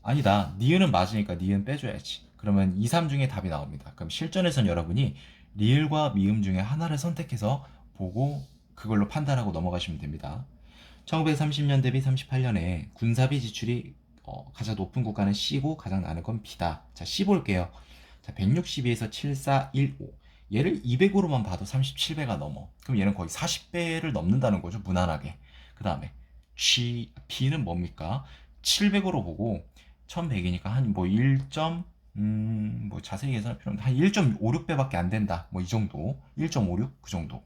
아니다. 니은은 맞으니까 니은 빼줘야지. 그러면 2, 3 중에 답이 나옵니다. 그럼 실전에선 여러분이 리을과 미음 중에 하나를 선택해서 보고 그걸로 판단하고 넘어가시면 됩니다. 1930년 대비 38년에 군사비 지출이 가장 높은 국가는 C고 가장 낮은 건 B다. 자, C 볼게요. 자, 162에서 7415. 얘를 200으로만 봐도 37배가 넘어. 그럼 얘는 거의 40배를 넘는다는 거죠. 무난하게. 그 다음에 B는 뭡니까? 700으로 보고 1100이니까 한 뭐 1. 뭐 자세히 계산할 필요 없는데 한 1.56배밖에 안 된다. 뭐 이 정도. 1.56 그 정도.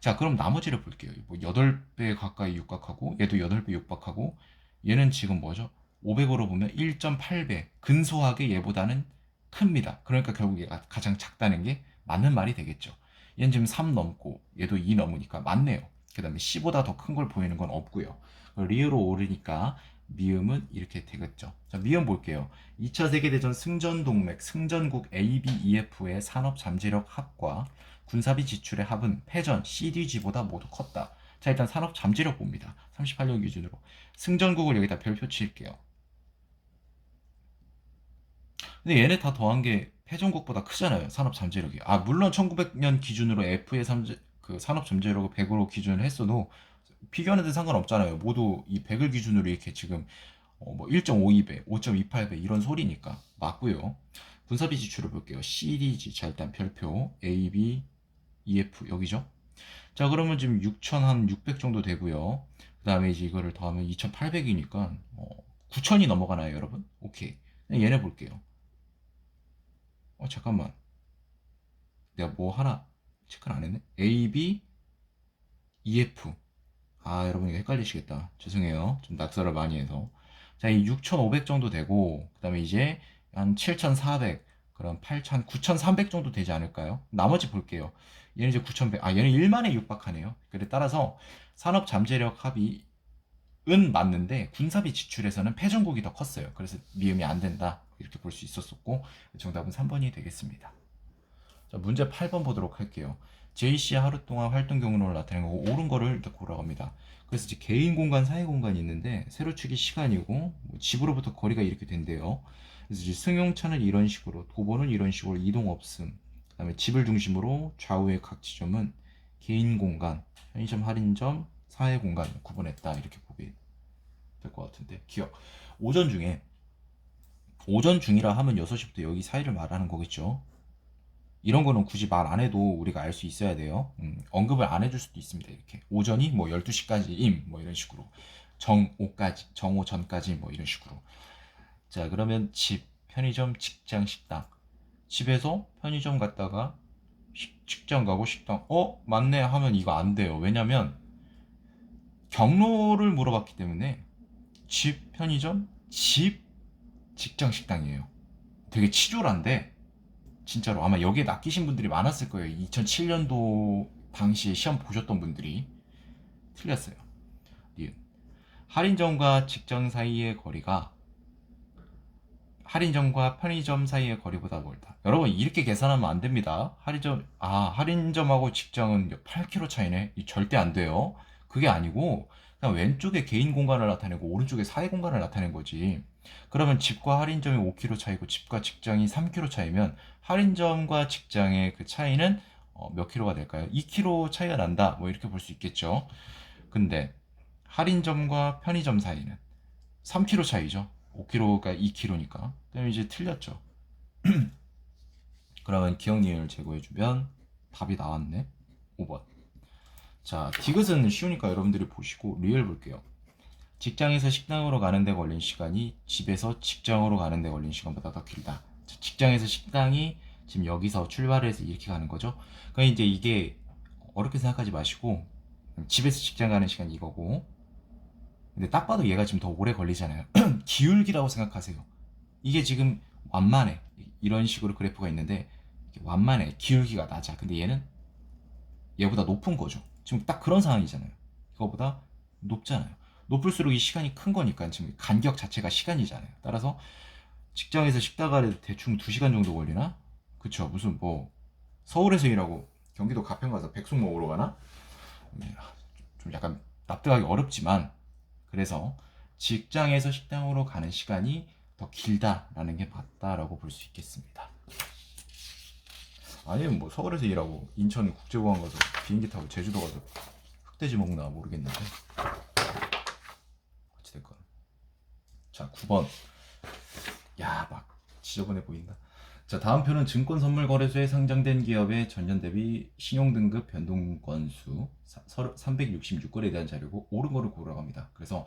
자, 그럼 나머지를 볼게요. 뭐 8배 가까이 육박하고 얘도 8배 육박하고 얘는 지금 뭐죠? 500으로 보면 1.8배 근소하게 얘보다는 큽니다. 그러니까 결국 얘가 가장 작다는 게 맞는 말이 되겠죠. 얘는 지금 3 넘고 얘도 2 넘으니까 맞네요. 그 다음에 C보다 더 큰 걸 보이는 건 없고요. 리으로 오르니까 미음은 이렇게 되겠죠. 자, 미음 볼게요. 2차 세계대전 승전동맥, 승전국 ABEF의 산업 잠재력 합과 군사비 지출의 합은 패전 CDG보다 모두 컸다. 자, 일단 산업 잠재력 봅니다. 38년 기준으로. 승전국을 여기다 별표 칠게요. 근데 얘네 다 더한 게 패전국보다 크잖아요. 산업 잠재력이. 물론 1900년 기준으로 F의 그 산업 잠재력을 100으로 기준을 했어도 비교하는 데 상관없잖아요. 모두 이 100을 기준으로 이렇게 지금 뭐 1.52배, 5.28배 이런 소리니까 맞고요. 군사비 지출을 볼게요. CDG. 자, 일단 별표 A, B, EF 여기죠. 자, 그러면 지금 6,600 정도 되고요. 그 다음에 이제 이거를 더하면 2,800이니까 9,000이 넘어가나요, 여러분? 오케이. 얘네 볼게요. 잠깐만. 내가 뭐 하나 체크를 안 했네. A, B, EF. 아, 여러분 이거 헷갈리시겠다. 죄송해요. 좀 낙서를 많이 해서. 자, 이 6,500 정도 되고, 그 다음에 이제 한 7,400, 그럼 8,000, 9,300 정도 되지 않을까요? 나머지 볼게요. 얘는 이제 9,100, 얘는 1만에 육박하네요. 그래, 따라서 산업 잠재력 합의은 맞는데, 군사비 지출에서는 패전국이 더 컸어요. 그래서 미음이 안 된다. 이렇게 볼 수 있었었고, 정답은 3번이 되겠습니다. 자, 문제 8번 보도록 할게요. JC 하루 동안 활동 경로를 나타내는 거고 옳은 거를 이렇게 고르랍니다. 그래서 이제 개인 공간, 사회 공간이 있는데 세로축이 시간이고 뭐 집으로부터 거리가 이렇게 된대요. 그래서 이제 승용차는 이런 식으로, 도보는 이런 식으로 이동 없음. 그다음에 집을 중심으로 좌우의 각 지점은 개인 공간, 편의점, 할인점, 사회 공간 구분했다 이렇게 보게 될 것 같은데 기억. 오전 중에 오전 중이라 하면 6시부터 여기 사이를 말하는 거겠죠. 이런 거는 굳이 말 안 해도 우리가 알 수 있어야 돼요. 언급을 안 해줄 수도 있습니다. 이렇게 오전이 뭐 12시까지임 뭐 이런 식으로 정오까지 정오 전까지 뭐 이런 식으로. 자, 그러면 집, 편의점, 직장, 식당. 집에서 편의점 갔다가 직장 가고 식당 맞네 하면 이거 안 돼요. 왜냐면 경로를 물어봤기 때문에 집, 편의점, 집, 직장, 식당이에요. 되게 치졸한데 진짜로 아마 여기에 낚이신 분들이 많았을 거예요. 2007년도 당시에 시험 보셨던 분들이. 틀렸어요. 니은. 할인점과 직장 사이의 거리가 할인점과 편의점 사이의 거리보다 멀다. 여러분 이렇게 계산하면 안 됩니다. 할인점하고 직장은 8km 차이네. 이 절대 안 돼요. 그게 아니고 그냥 왼쪽에 개인 공간을 나타내고 오른쪽에 사회 공간을 나타낸 거지. 그러면 집과 할인점이 5km 차이고 집과 직장이 3km 차이면 할인점과 직장의 그 차이는 몇 킬로가 될까요? 2km 차이가 난다. 뭐 이렇게 볼 수 있겠죠. 근데 할인점과 편의점 사이는 3km 차이죠. 5km가 2km니까. 그럼 이제 틀렸죠. 그러면 기억니을 제거해주면 답이 나왔네. 5번. 자, 디귿은 쉬우니까 여러분들이 보시고 리을 볼게요. 직장에서 식당으로 가는데 걸린 시간이 집에서 직장으로 가는데 걸린 시간보다 더 길다. 직장에서 식당이 지금 여기서 출발해서 이렇게 가는 거죠. 그러니까 이제 이게 어렵게 생각하지 마시고 집에서 직장 가는 시간 이거고, 근데 딱 봐도 얘가 지금 더 오래 걸리잖아요. 기울기라고 생각하세요. 이게 지금 완만해. 이런 식으로 그래프가 있는데 완만해. 기울기가 낮아. 근데 얘는 얘보다 높은 거죠. 지금 딱 그런 상황이잖아요. 이거보다 높잖아요. 높을수록 이 시간이 큰 거니까 지금 간격 자체가 시간이잖아요. 따라서 직장에서 식당 가려도 대충 2시간 정도 걸리나? 그쵸. 무슨 뭐 서울에서 일하고 경기도 가평 가서 백숙 먹으러 가나? 좀 약간 납득하기 어렵지만, 그래서 직장에서 식당으로 가는 시간이 더 길다라는 게 맞다라고 볼 수 있겠습니다. 아니면 뭐 서울에서 일하고 인천 국제공항 가서 비행기 타고 제주도 가서 흑돼지 먹나 모르겠는데 어찌됐건. 자, 9번. 야, 막 지저분해 보인다. 자, 다음 표는 증권선물거래소에 상장된 기업의 전년 대비 신용등급 변동 건수 366건에 대한 자료고 옳은 거를 고르라고 합니다. 그래서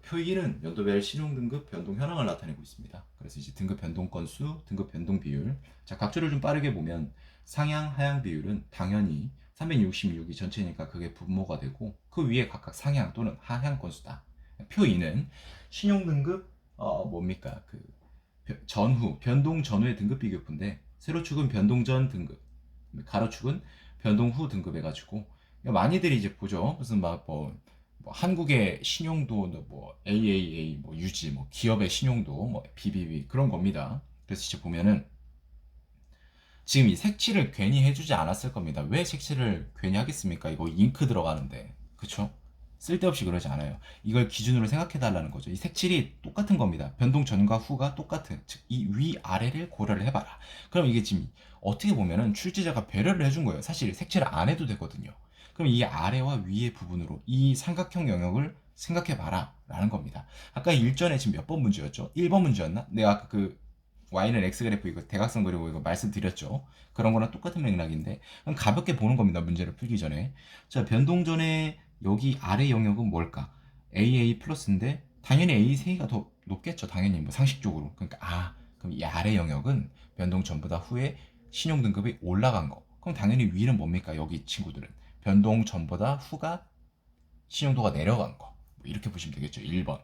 표 1은 연도별 신용등급 변동 현황을 나타내고 있습니다. 그래서 이제 등급 변동 건수, 등급 변동 비율. 자, 각주를 좀 빠르게 보면 상향, 하향 비율은 당연히 366이 전체니까 그게 분모가 되고 그 위에 각각 상향 또는 하향 건수다. 표 2는 신용등급 뭡니까? 그 전후, 변동 전후의 등급 비교표인데 세로축은 변동 전 등급, 가로축은 변동 후 등급 해가지고 많이들이 이제 보죠. 무슨 뭐 한국의 신용도 뭐 AAA, 뭐 유지, 뭐 기업의 신용도 뭐 BBB 그런 겁니다. 그래서 이제 보면은 지금 이 색칠을 괜히 해주지 않았을 겁니다. 왜 색칠을 괜히 하겠습니까? 이거 잉크 들어가는데, 그쵸? 쓸데없이 그러지 않아요. 이걸 기준으로 생각해 달라는 거죠. 이 색칠이 똑같은 겁니다. 변동 전과 후가 똑같은, 즉 이 위아래를 고려를 해봐라. 그럼 이게 지금 어떻게 보면은 출제자가 배려를 해준 거예요. 사실 색칠을 안 해도 되거든요. 그럼 이 아래와 위의 부분으로 이 삼각형 영역을 생각해봐라 라는 겁니다. 아까 일전에 지금 몇 번 문제였죠? 1번 문제였나? 내가 아까 그 Y는 X 그래프 이거 대각선 그리고 이거 말씀드렸죠. 그런 거랑 똑같은 맥락인데 그럼 가볍게 보는 겁니다. 문제를 풀기 전에. 자, 변동 전에 여기 아래 영역은 뭘까? AA 플러스인데 당연히 A3가 더 높겠죠. 당연히 뭐 상식적으로. 그러니까 그럼 이 아래 영역은 변동 전보다 후에 신용 등급이 올라간 거. 그럼 당연히 위는 뭡니까? 여기 친구들은 변동 전보다 후가 신용도가 내려간 거. 뭐 이렇게 보시면 되겠죠. 1번.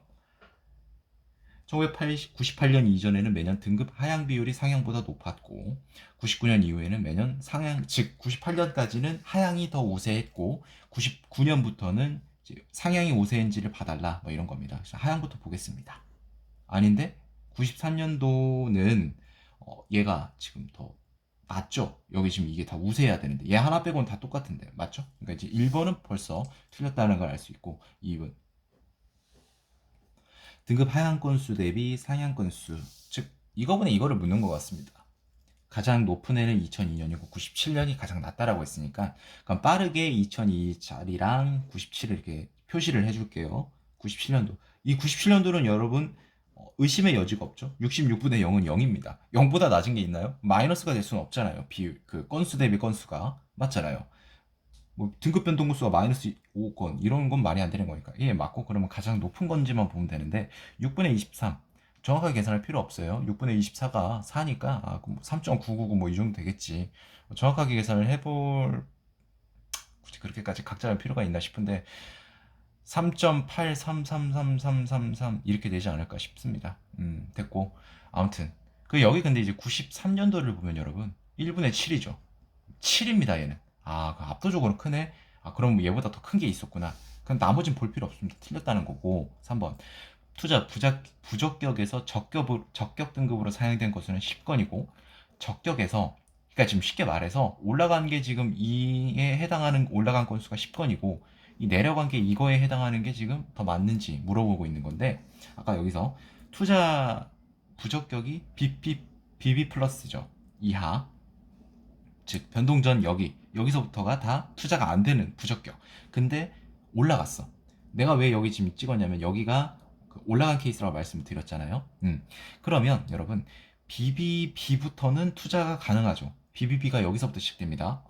1998년 이전에는 매년 등급 하향 비율이 상향보다 높았고 99년 이후에는 매년 상향, 즉 98년까지는 하향이 더 우세했고 99년부터는 상향이 우세인지를 봐달라 뭐 이런 겁니다. 그래서 하향부터 보겠습니다. 아닌데 93년도는 얘가 지금 더 맞죠? 여기 지금 이게 다 우세해야 되는데 얘 하나 빼고는 다 똑같은데 맞죠? 그러니까 이제 1번은 벌써 틀렸다는 걸 알 수 있고 2번 등급 하향 건수 대비 상향 건수, 즉 이거분에 이거를 묻는 것 같습니다. 가장 높은 애는 2002년이고 97년이 가장 낮다라고 했으니까 그럼 빠르게 2002짜리랑 97을 이렇게 표시를 해줄게요. 97년도. 이 97년도는 여러분 의심의 여지가 없죠. 66분의 0은 0입니다. 0보다 낮은 게 있나요? 마이너스가 될 수는 없잖아요. 비율, 그 건수 대비 건수가 맞잖아요. 뭐 등급 변동 구수가 마이너스 5건 이런 건 말이 안 되는 거니까 예 맞고 그러면 가장 높은 건지만 보면 되는데 6분의 23 정확하게 계산할 필요 없어요. 6분의 24가 4니까 3.999 뭐 이 정도 되겠지. 정확하게 계산을 해볼 굳이 그렇게까지 각자할 필요가 있나 싶은데 3.83333333 이렇게 되지 않을까 싶습니다. 됐고 아무튼 그 여기 근데 이제 93년도를 보면 여러분 1분의 7이죠. 7입니다 얘는. 그 압도적으로 크네. 그럼 얘보다 더 큰 게 있었구나. 그럼 나머진 볼 필요 없습니다. 틀렸다는 거고. 3번 투자 부적격에서 적격 등급으로 사용된 것은 10건이고 적격에서 그러니까 지금 쉽게 말해서 올라간 게 지금 이에 해당하는 올라간 건수가 10건이고 이 내려간 게 이거에 해당하는 게 지금 더 맞는지 물어보고 있는 건데 아까 여기서 투자 부적격이 BB 플러스죠. 이하 즉 변동전 여기서부터가 다 투자가 안 되는 부적격. 근데 올라갔어. 내가 왜 여기 지금 찍었냐면 여기가 올라간 케이스라고 말씀드렸잖아요. 그러면 여러분 BBB부터는 투자가 가능하죠. BBB가 여기서부터 시작됩니다.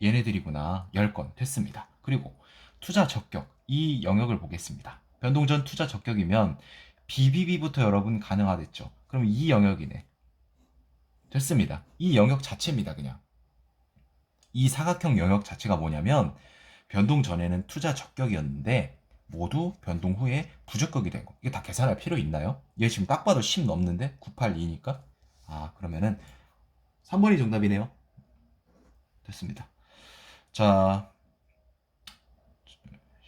얘네들이구나. 10건 됐습니다. 그리고 투자 적격 이 영역을 보겠습니다. 변동전 투자 적격이면 BBB부터 여러분 가능하겠죠. 그럼 이 영역이네. 됐습니다. 이 영역 자체입니다. 그냥 이 사각형 영역 자체가 뭐냐면 변동 전에는 투자 적격이었는데 모두 변동 후에 부적격이 된 거. 이게 다 계산할 필요 있나요? 얘 지금 딱 봐도 10 넘는데 982니까 그러면은 3번이 정답이네요. 됐습니다. 자,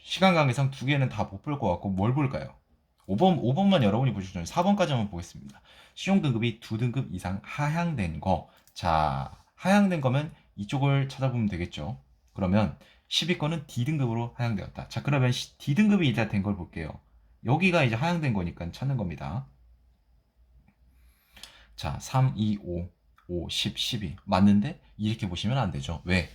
시간 관계상 두 개는 다 못 볼 것 같고 뭘 볼까요? 5번만 여러분이 보시죠. 4번까지 한번 보겠습니다. 신용등급이 2등급 이상 하향된 거. 자, 하향된 거면 이쪽을 찾아보면 되겠죠. 그러면 10위권은 D등급으로 하향되었다. 자, 그러면 D등급이 이제 된 걸 볼게요. 여기가 이제 하향된 거니까 찾는 겁니다. 자, 3, 2, 5, 10, 12 맞는데 이렇게 보시면 안 되죠. 왜?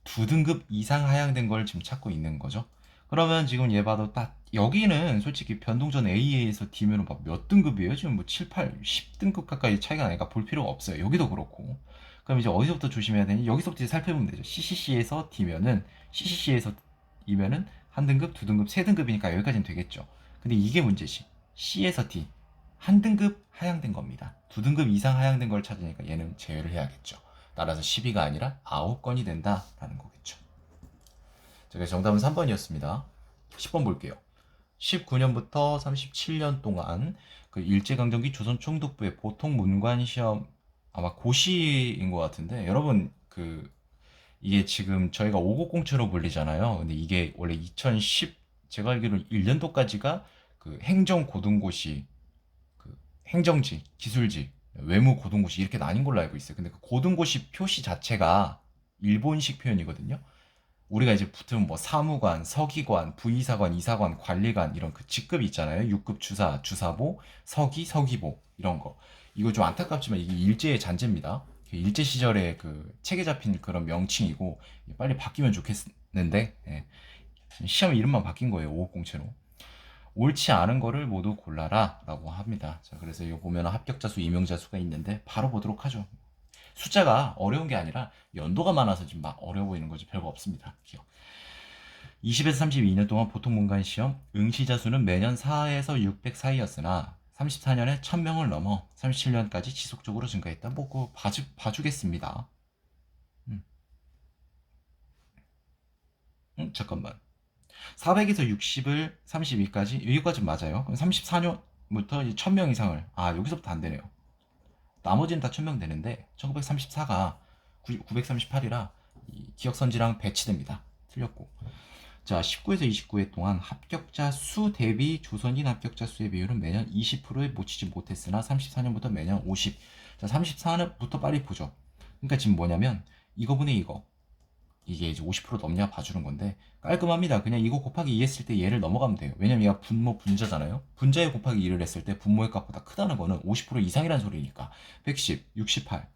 2등급 이상 하향된 걸 지금 찾고 있는 거죠. 그러면 지금 얘 봐도 딱 여기는 솔직히 변동전 A에서 D면은 몇 등급이에요? 지금 뭐 7, 8, 10등급 가까이 차이가 나니까 볼 필요가 없어요. 여기도 그렇고. 그럼 이제 어디서부터 조심해야 되니? 여기서부터 이제 살펴보면 되죠. CCC에서 D면은 CCC에서 E면은 한 등급, 두 등급, 세 등급이니까 여기까지는 되겠죠. 근데 이게 문제지. C에서 D 한 등급 하향된 겁니다. 두 등급 이상 하향된 걸 찾으니까 얘는 제외를 해야겠죠. 따라서 12가 아니라 9건이 된다라는 거겠죠. 자, 그래서 정답은 3번이었습니다. 10번 볼게요. 19년부터 37년 동안 그 일제강점기 조선총독부의 보통 문관 시험 아마 고시인 것 같은데 여러분 이게 지금 저희가 590채로 불리잖아요. 근데 이게 원래 2010 제가 알기로 1년도까지가 그 행정고등고시 행정지, 기술지, 외무고등고시 이렇게 나뉜 걸로 알고 있어요. 근데 그 고등고시 표시 자체가 일본식 표현이거든요. 우리가 이제 붙으면 뭐 사무관, 서기관, 부의사관, 이사관, 관리관 이런 그 직급이 있잖아요. 6급 주사, 주사보, 서기, 서기보 이런 거. 이거 좀 안타깝지만 이게 일제의 잔재입니다. 일제 시절에 그 책에 잡힌 그런 명칭이고 빨리 바뀌면 좋겠는데 시험 이름만 바뀐 거예요. 550채로. 옳지 않은 거를 모두 골라라 라고 합니다. 자, 그래서 이거 보면 합격자 수, 임용자 수가 있는데 바로 보도록 하죠. 숫자가 어려운 게 아니라 연도가 많아서 지금 막 어려워 보이는 거지 별거 없습니다. 기억. 20에서 32년 동안 보통 문관 시험 응시자 수는 매년 4에서 600 사이였으나 34년에 1000명을 넘어 37년까지 지속적으로 증가했다. 뭐 그거 봐주겠습니다. 잠깐만. 400에서 60을 32까지 여기까지 맞아요. 그럼 34년부터 이제 1000명 이상을 여기서부터 안 되네요. 나머지는 다 1000명 되는데 1934가 938이라 기억선지랑 배치됩니다. 틀렸고. 자, 19에서 29회 동안 합격자 수 대비 조선인 합격자 수의 비율은 매년 20%에 못 치지 못했으나 34년부터 매년 50. 자, 34년부터 빨리 보죠. 그러니까 지금 뭐냐면 이거분의 이거. 이게 이제 50% 넘냐 봐주는 건데 깔끔합니다. 그냥 이거 곱하기 2 했을 때 얘를 넘어가면 돼요. 왜냐면 얘가 분모 분자잖아요. 분자에 곱하기 2를 했을 때 분모의 값보다 크다는 거는 50% 이상이라는 소리니까 110, 68,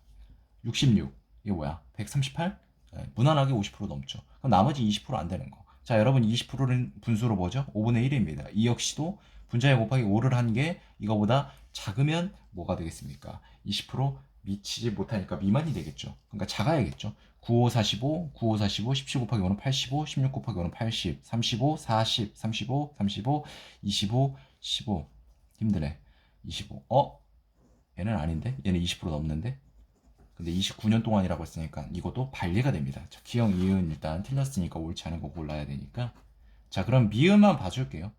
66 이게 뭐야? 138? 네, 무난하게 50% 넘죠. 그럼 나머지 20%안 되는 거. 자, 여러분 20%는 분수로 뭐죠? 5분의 1입니다. 이 역시도 분자에 곱하기 5를 한 게 이거보다 작으면 뭐가 되겠습니까? 20% 미치지 못하니까 미만이 되겠죠. 그러니까 작아야겠죠. 95, 45, 95, 45, 17 곱하기 5는 85, 16 곱하기 5는 80, 35, 40, 35, 35, 25, 15. 힘드네. 25. 얘는 아닌데? 얘는 20% 넘는데? 근데 29년 동안이라고 했으니까 이것도 반리가 됩니다. 자, 기억, 이은 일단 틀렸으니까 옳지 않은 거 골라야 되니까. 자, 그럼 미음만 봐줄게요.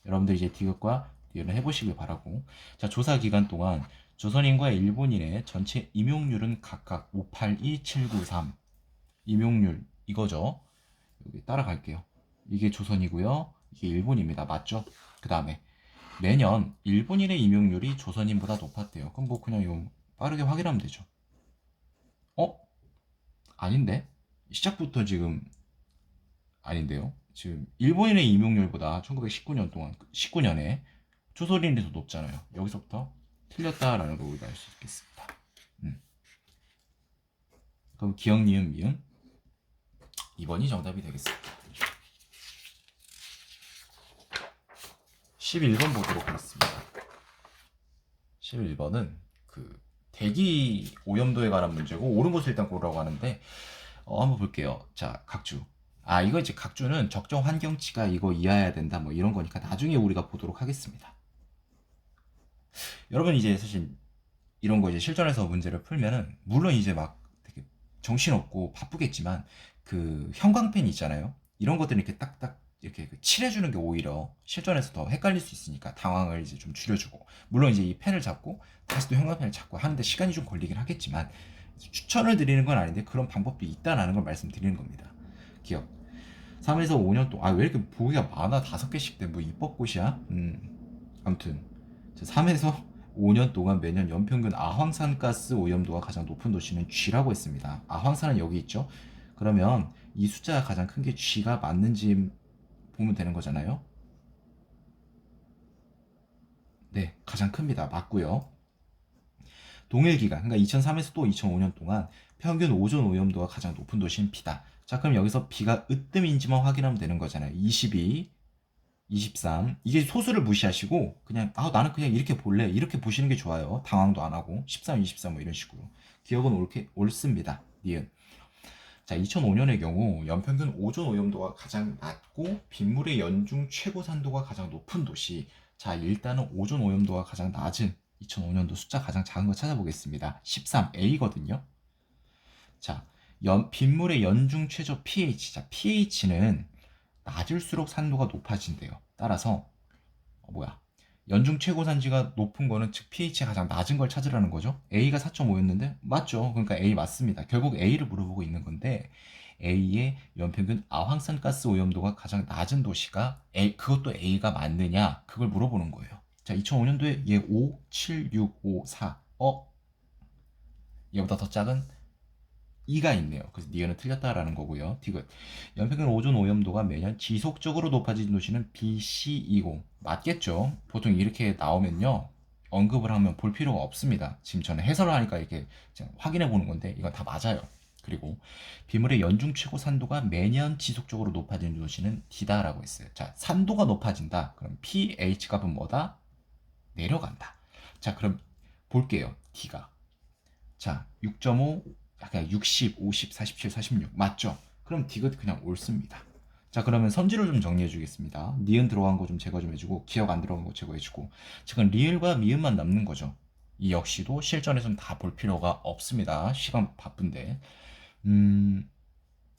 여러분들 이제 디귿과 리을을 해보시길 바라고. 자, 조사 기간 동안 조선인과 일본인의 전체 임용률은 각각 582, 793. 임용률 이거죠. 여기 따라갈게요. 이게 조선이고요. 이게 일본입니다. 맞죠? 그 다음에 매년 일본인의 임용률이 조선인보다 높았대요. 그럼 뭐 그냥 이거 빠르게 확인하면 되죠. 아닌데? 시작부터 지금 아닌데요? 지금 일본인의 임용률보다 1919년 동안 19년에 조선인이 더 높잖아요. 여기서부터 틀렸다라는 걸 우리가 알 수 있겠습니다. 그럼 기억, 니은, 미음 2번이 정답이 되겠습니다. 11번 보도록 하겠습니다. 11번은 그 대기 오염도에 관한 문제고 옳은 것을 일단 고르라고 하는데 한번 볼게요. 자, 각주. 이거 이제 각주는 적정 환경치가 이거 이하여야 된다 뭐 이런 거니까 나중에 우리가 보도록 하겠습니다. 여러분 이제 사실 이런 거 이제 실전에서 문제를 풀면은 물론 이제 막 되게 정신없고 바쁘겠지만 그 형광펜 있잖아요. 이런 것들을 이렇게 딱딱 이렇게 칠해주는 게 오히려 실전에서 더 헷갈릴 수 있으니까 당황을 이제 좀 줄여주고 물론 이제 이 펜을 잡고 다시 또 형광펜을 잡고 하는데 시간이 좀 걸리긴 하겠지만 추천을 드리는 건 아닌데 그런 방법도 있다라는 걸 말씀드리는 겁니다. 기억. 3에서 5년 동안 왜 이렇게 보기가 많아? 5개씩 돼. 뭐 입법꽃이야? 아무튼 3에서 5년 동안 매년 연평균 아황산가스 오염도가 가장 높은 도시는 G라고 했습니다. 아황산은 여기 있죠? 그러면 이 숫자가 가장 큰 게 G가 맞는지 보면 되는 거잖아요. 네, 가장 큽니다. 맞고요. 동일 기간, 그러니까 2003에서 또 2005년 동안 평균 오존 오염도가 가장 높은 도시는 B다. 자, 그럼 여기서 B가 으뜸인지만 확인하면 되는 거잖아요. 22, 23. 이게 소수를 무시하시고 그냥 나는 그냥 이렇게 볼래. 이렇게 보시는 게 좋아요. 당황도 안 하고 13, 24 뭐 이런 식으로. 기억은 옳습니다. 니은. 자, 2005년의 경우 연평균 오존 오염도가 가장 낮고 빗물의 연중 최고 산도가 가장 높은 도시. 자, 일단은 오존 오염도가 가장 낮은 2005년도 숫자 가장 작은 거 찾아보겠습니다. 13A거든요. 자, 빗물의 연중 최저 pH. 자, pH는 낮을수록 산도가 높아진대요. 따라서 연중 최고 산지가 높은 거는 즉 pH가 가장 낮은 걸 찾으라는 거죠. A가 4.5였는데 맞죠. 그러니까 A 맞습니다. 결국 A를 물어보고 있는 건데 A의 연평균 아황산가스 오염도가 가장 낮은 도시가 그것도 A가 맞느냐 그걸 물어보는 거예요. 자, 2005년도에 얘 5, 7, 6, 5, 4 얘보다 더 작은 2가 있네요. 그래서 니은은 틀렸다라는 거고요. 디귿. 연평균 오존 오염도가 매년 지속적으로 높아진 도시는 BC20. 맞겠죠? 보통 이렇게 나오면요. 언급을 하면 볼 필요가 없습니다. 지금 저는 해설을 하니까 이렇게 확인해 보는 건데 이건 다 맞아요. 그리고 빗물의 연중 최고 산도가 매년 지속적으로 높아지는 도시는 D다라고 했어요. 자, 산도가 높아진다. 그럼 pH 값은 뭐다? 내려간다. 자, 그럼 볼게요. D가. 자, 6.5, 약간 60, 50, 47, 46 맞죠? 그럼 디귿 그냥 옳습니다. 자, 그러면 선지를 좀 정리해 주겠습니다. 니은 들어간 거 좀 제거 좀 해주고 기억 안 들어간 거 제거해 주고 지금 리을과 미음만 남는 거죠. 이 역시도 실전에서는 다 볼 필요가 없습니다. 시간 바쁜데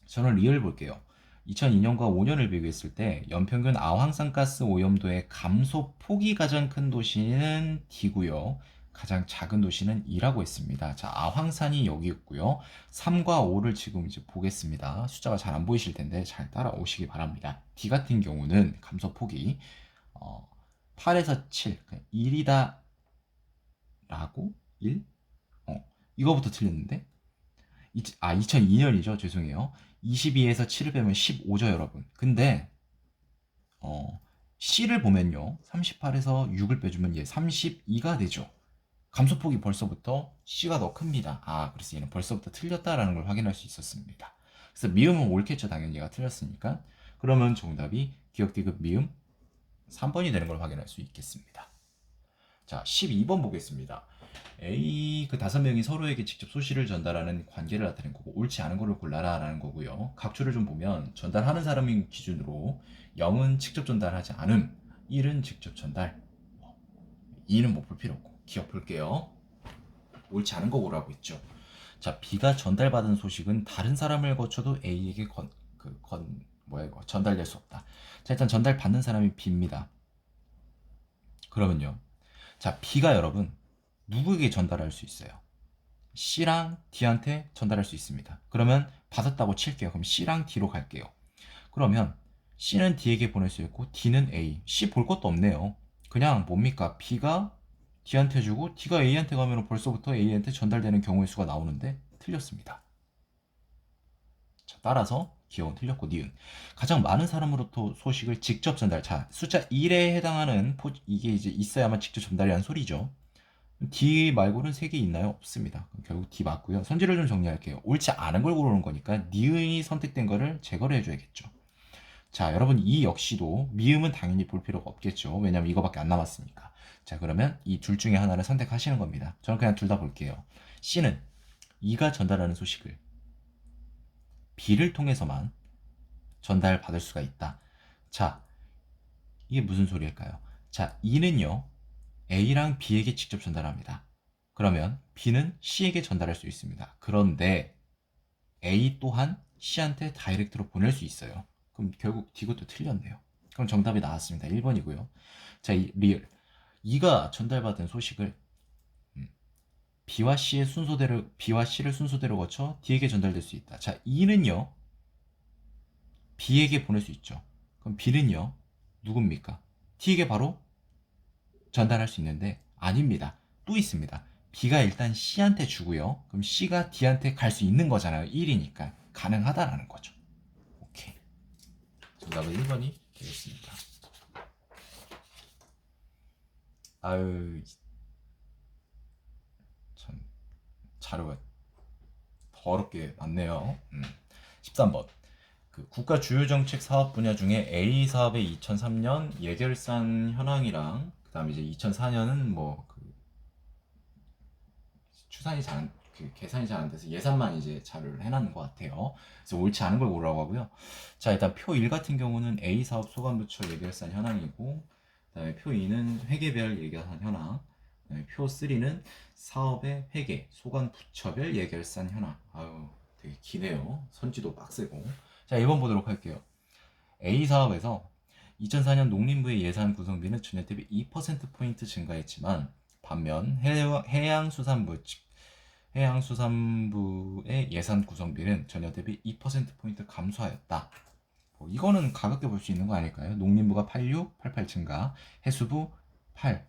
저는 리을 볼게요. 2002년과 5년을 비교했을 때 연평균 아황산가스 오염도의 감소폭이 가장 큰 도시는 D고요. 가장 작은 도시는 E라고 했습니다. 자, 아황산이 여기 있고요. 3과 5를 지금 이제 보겠습니다. 숫자가 잘 안 보이실 텐데 잘 따라오시기 바랍니다. D 같은 경우는 감소폭이 8에서 7, 1이다 라고? 1? 이거부터 틀렸는데? 2002년이죠. 죄송해요. 22에서 7을 빼면 15죠, 여러분. 근데 C를 보면요. 38에서 6을 빼주면 얘 32가 되죠. 감소폭이 벌써부터 C가 더 큽니다. 그래서 얘는 벌써부터 틀렸다라는 걸 확인할 수 있었습니다. 그래서 미음은 옳겠죠. 당연히 얘가 틀렸으니까. 그러면 정답이 기억, 디귿, 미음 3번이 되는 걸 확인할 수 있겠습니다. 자, 12번 보겠습니다. A 그 5명이 서로에게 직접 소식을 전달하는 관계를 나타낸 거고 옳지 않은 거를 골라라 라는 거고요. 각초를 좀 보면 전달하는 사람인 기준으로 0은 직접 전달하지 않음, 1은 직접 전달, 2는 못 볼 필요 없고 기억 볼게요. 옳지 않은 거 고라고 했죠. 자, B가 전달받은 소식은 다른 사람을 거쳐도 A에게 전달될 수 없다. 자, 일단 전달받는 사람이 B입니다. 그러면요. 자, B가 여러분 누구에게 전달할 수 있어요? C랑 D한테 전달할 수 있습니다. 그러면 받았다고 칠게요. 그럼 C랑 D로 갈게요. 그러면 C는 D에게 보낼 수 있고 D는 A. C 볼 것도 없네요. 그냥 뭡니까? B가 D한테 주고 D가 A한테 가면 벌써부터 A한테 전달되는 경우의 수가 나오는데 틀렸습니다. 자, 따라서 기억은 틀렸고 니은. 가장 많은 사람으로부터 소식을 직접 전달. 자, 숫자 1에 해당하는 이게 이제 있어야만 직접 전달이라는 소리죠. D 말고는 3개 있나요? 없습니다. 그럼 결국 D 맞고요. 선지를 좀 정리할게요. 옳지 않은 걸 고르는 거니까 니은이 선택된 거를 제거를 해줘야겠죠. 자, 여러분 이 역시도 미음은 당연히 볼 필요가 없겠죠. 왜냐면 이거밖에 안 남았으니까. 자, 그러면 이 둘 중에 하나를 선택하시는 겁니다. 저는 그냥 둘 다 볼게요. C는 E가 전달하는 소식을 B를 통해서만 전달받을 수가 있다. 자, 이게 무슨 소리일까요? 자, E는요. A랑 B에게 직접 전달합니다. 그러면 B는 C에게 전달할 수 있습니다. 그런데 A 또한 C한테 다이렉트로 보낼 수 있어요. 그럼 결국 D것도 틀렸네요. 그럼 정답이 나왔습니다. 1번이고요. 자, 이 리을. E가 전달받은 소식을 B와 C를 순서대로 거쳐 D에게 전달될 수 있다. 자, E는요. B에게 보낼 수 있죠. 그럼 B는요. 누굽니까? T에게 바로 전달할 수 있는데 아닙니다. 또 있습니다. B가 일단 C한테 주고요. 그럼 C가 D한테 갈 수 있는 거잖아요. 1이니까 가능하다라는 거죠. 오케이. 정답은 1번이 되겠습니다. 아유, 참 자료가 더럽게 많네요. 13번. 그 국가 주요 정책 사업 분야 중에 A 사업의 2003년 예결산 현황이랑 그다음에 이제 2004년은 추산이 계산이 잘 안 돼서 예산만 이제 자료를 해놨는 것 같아요. 그래서 옳지 않은 걸 고르라고 하고요. 자, 일단 표 1 같은 경우는 A 사업 소관부처 예결산 현황이고, 그다음에 표 2는 회계별 예결산 현황, 그다음에 표 3는 사업의 회계 소관부처별 예결산 현황. 아유, 되게 기네요. 선지도 빡세고. 자, 1번 보도록 할게요. A 사업에서 2004년 농림부의 예산 구성비는 전년 대비 2%포인트 증가했지만 반면 해양수산부의 예산 구성비는 전년 대비 2%포인트 감소하였다. 이거는 가볍게 볼 수 있는 거 아닐까요? 농림부가 86, 88 증가, 해수부 8,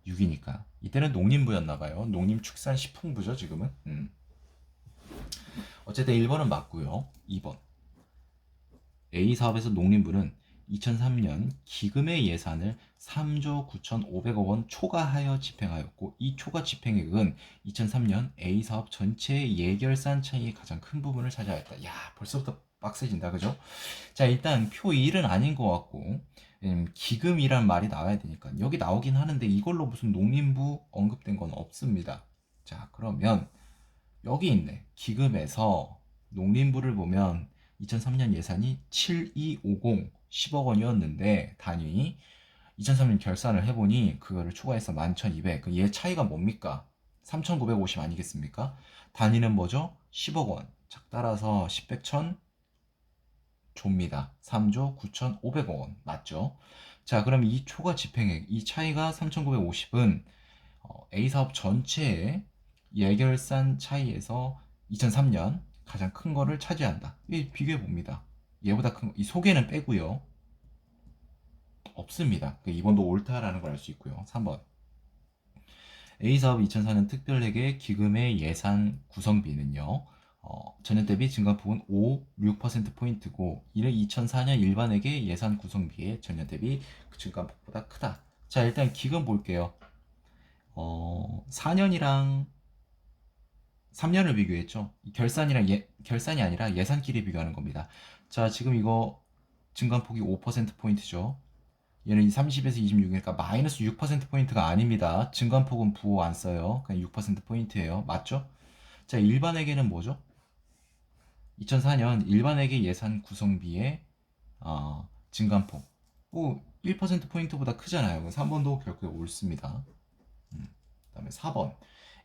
6이니까 이때는 농림부였나봐요. 농림축산식품부죠 지금은. 어쨌든 1번은 맞고요. 2번 A 사업에서 농림부는 2003년 기금의 예산을 3조 9,500억 원 초과하여 집행하였고 이 초과 집행액은 2003년 A 사업 전체의 예결산 차이의 가장 큰 부분을 차지하였다. 야, 벌써부터 빡세진다, 그죠? 자, 일단 표 1은 아닌 것 같고 기금이란 말이 나와야 되니까 여기 나오긴 하는데 이걸로 무슨 농림부 언급된 건 없습니다. 자, 그러면 여기 있네. 기금에서 농림부를 보면 2003년 예산이 7250 10억 원이었는데 단위 2003년 결산을 해보니 그거를 초과해서 11,200. 얘 차이가 뭡니까? 3,950 아니겠습니까? 단위는 뭐죠? 10억 원. 자, 따라서 10, 100, 1000 조입니다. 3조 9,500억 원. 맞죠? 자, 그럼 이 초과 집행액, 이 차이가 3,950은 A사업 전체의 예결산 차이에서 2003년 가장 큰 거를 차지한다. 비교해 봅니다. 얘보다 큰 거, 이 소개는 빼고요. 없습니다. 이번도 옳다라는 걸 알 수 있고요. 3번. A사업 2004년 특별회계 기금의 예산 구성비는요. 전년 대비 증가폭은 5, 6%포인트고 이는 2004년 일반회계 예산 구성비의 전년 대비 그 증가폭보다 크다. 자, 일단 기금 볼게요. 4년이랑 3년을 비교했죠. 결산이랑 결산이 아니라 예산끼리 비교하는 겁니다. 자, 지금 이거 증가폭이 5%포인트죠. 얘는 30에서 26이니까 마이너스 6%포인트가 아닙니다. 증감폭은 부호 안 써요. 그냥 6%포인트예요. 맞죠? 자, 일반회계는 뭐죠? 2004년 일반회계 예산 구성비의 증감폭. 1%포인트보다 크잖아요. 3번도 결국에 옳습니다. 그 다음에 4번.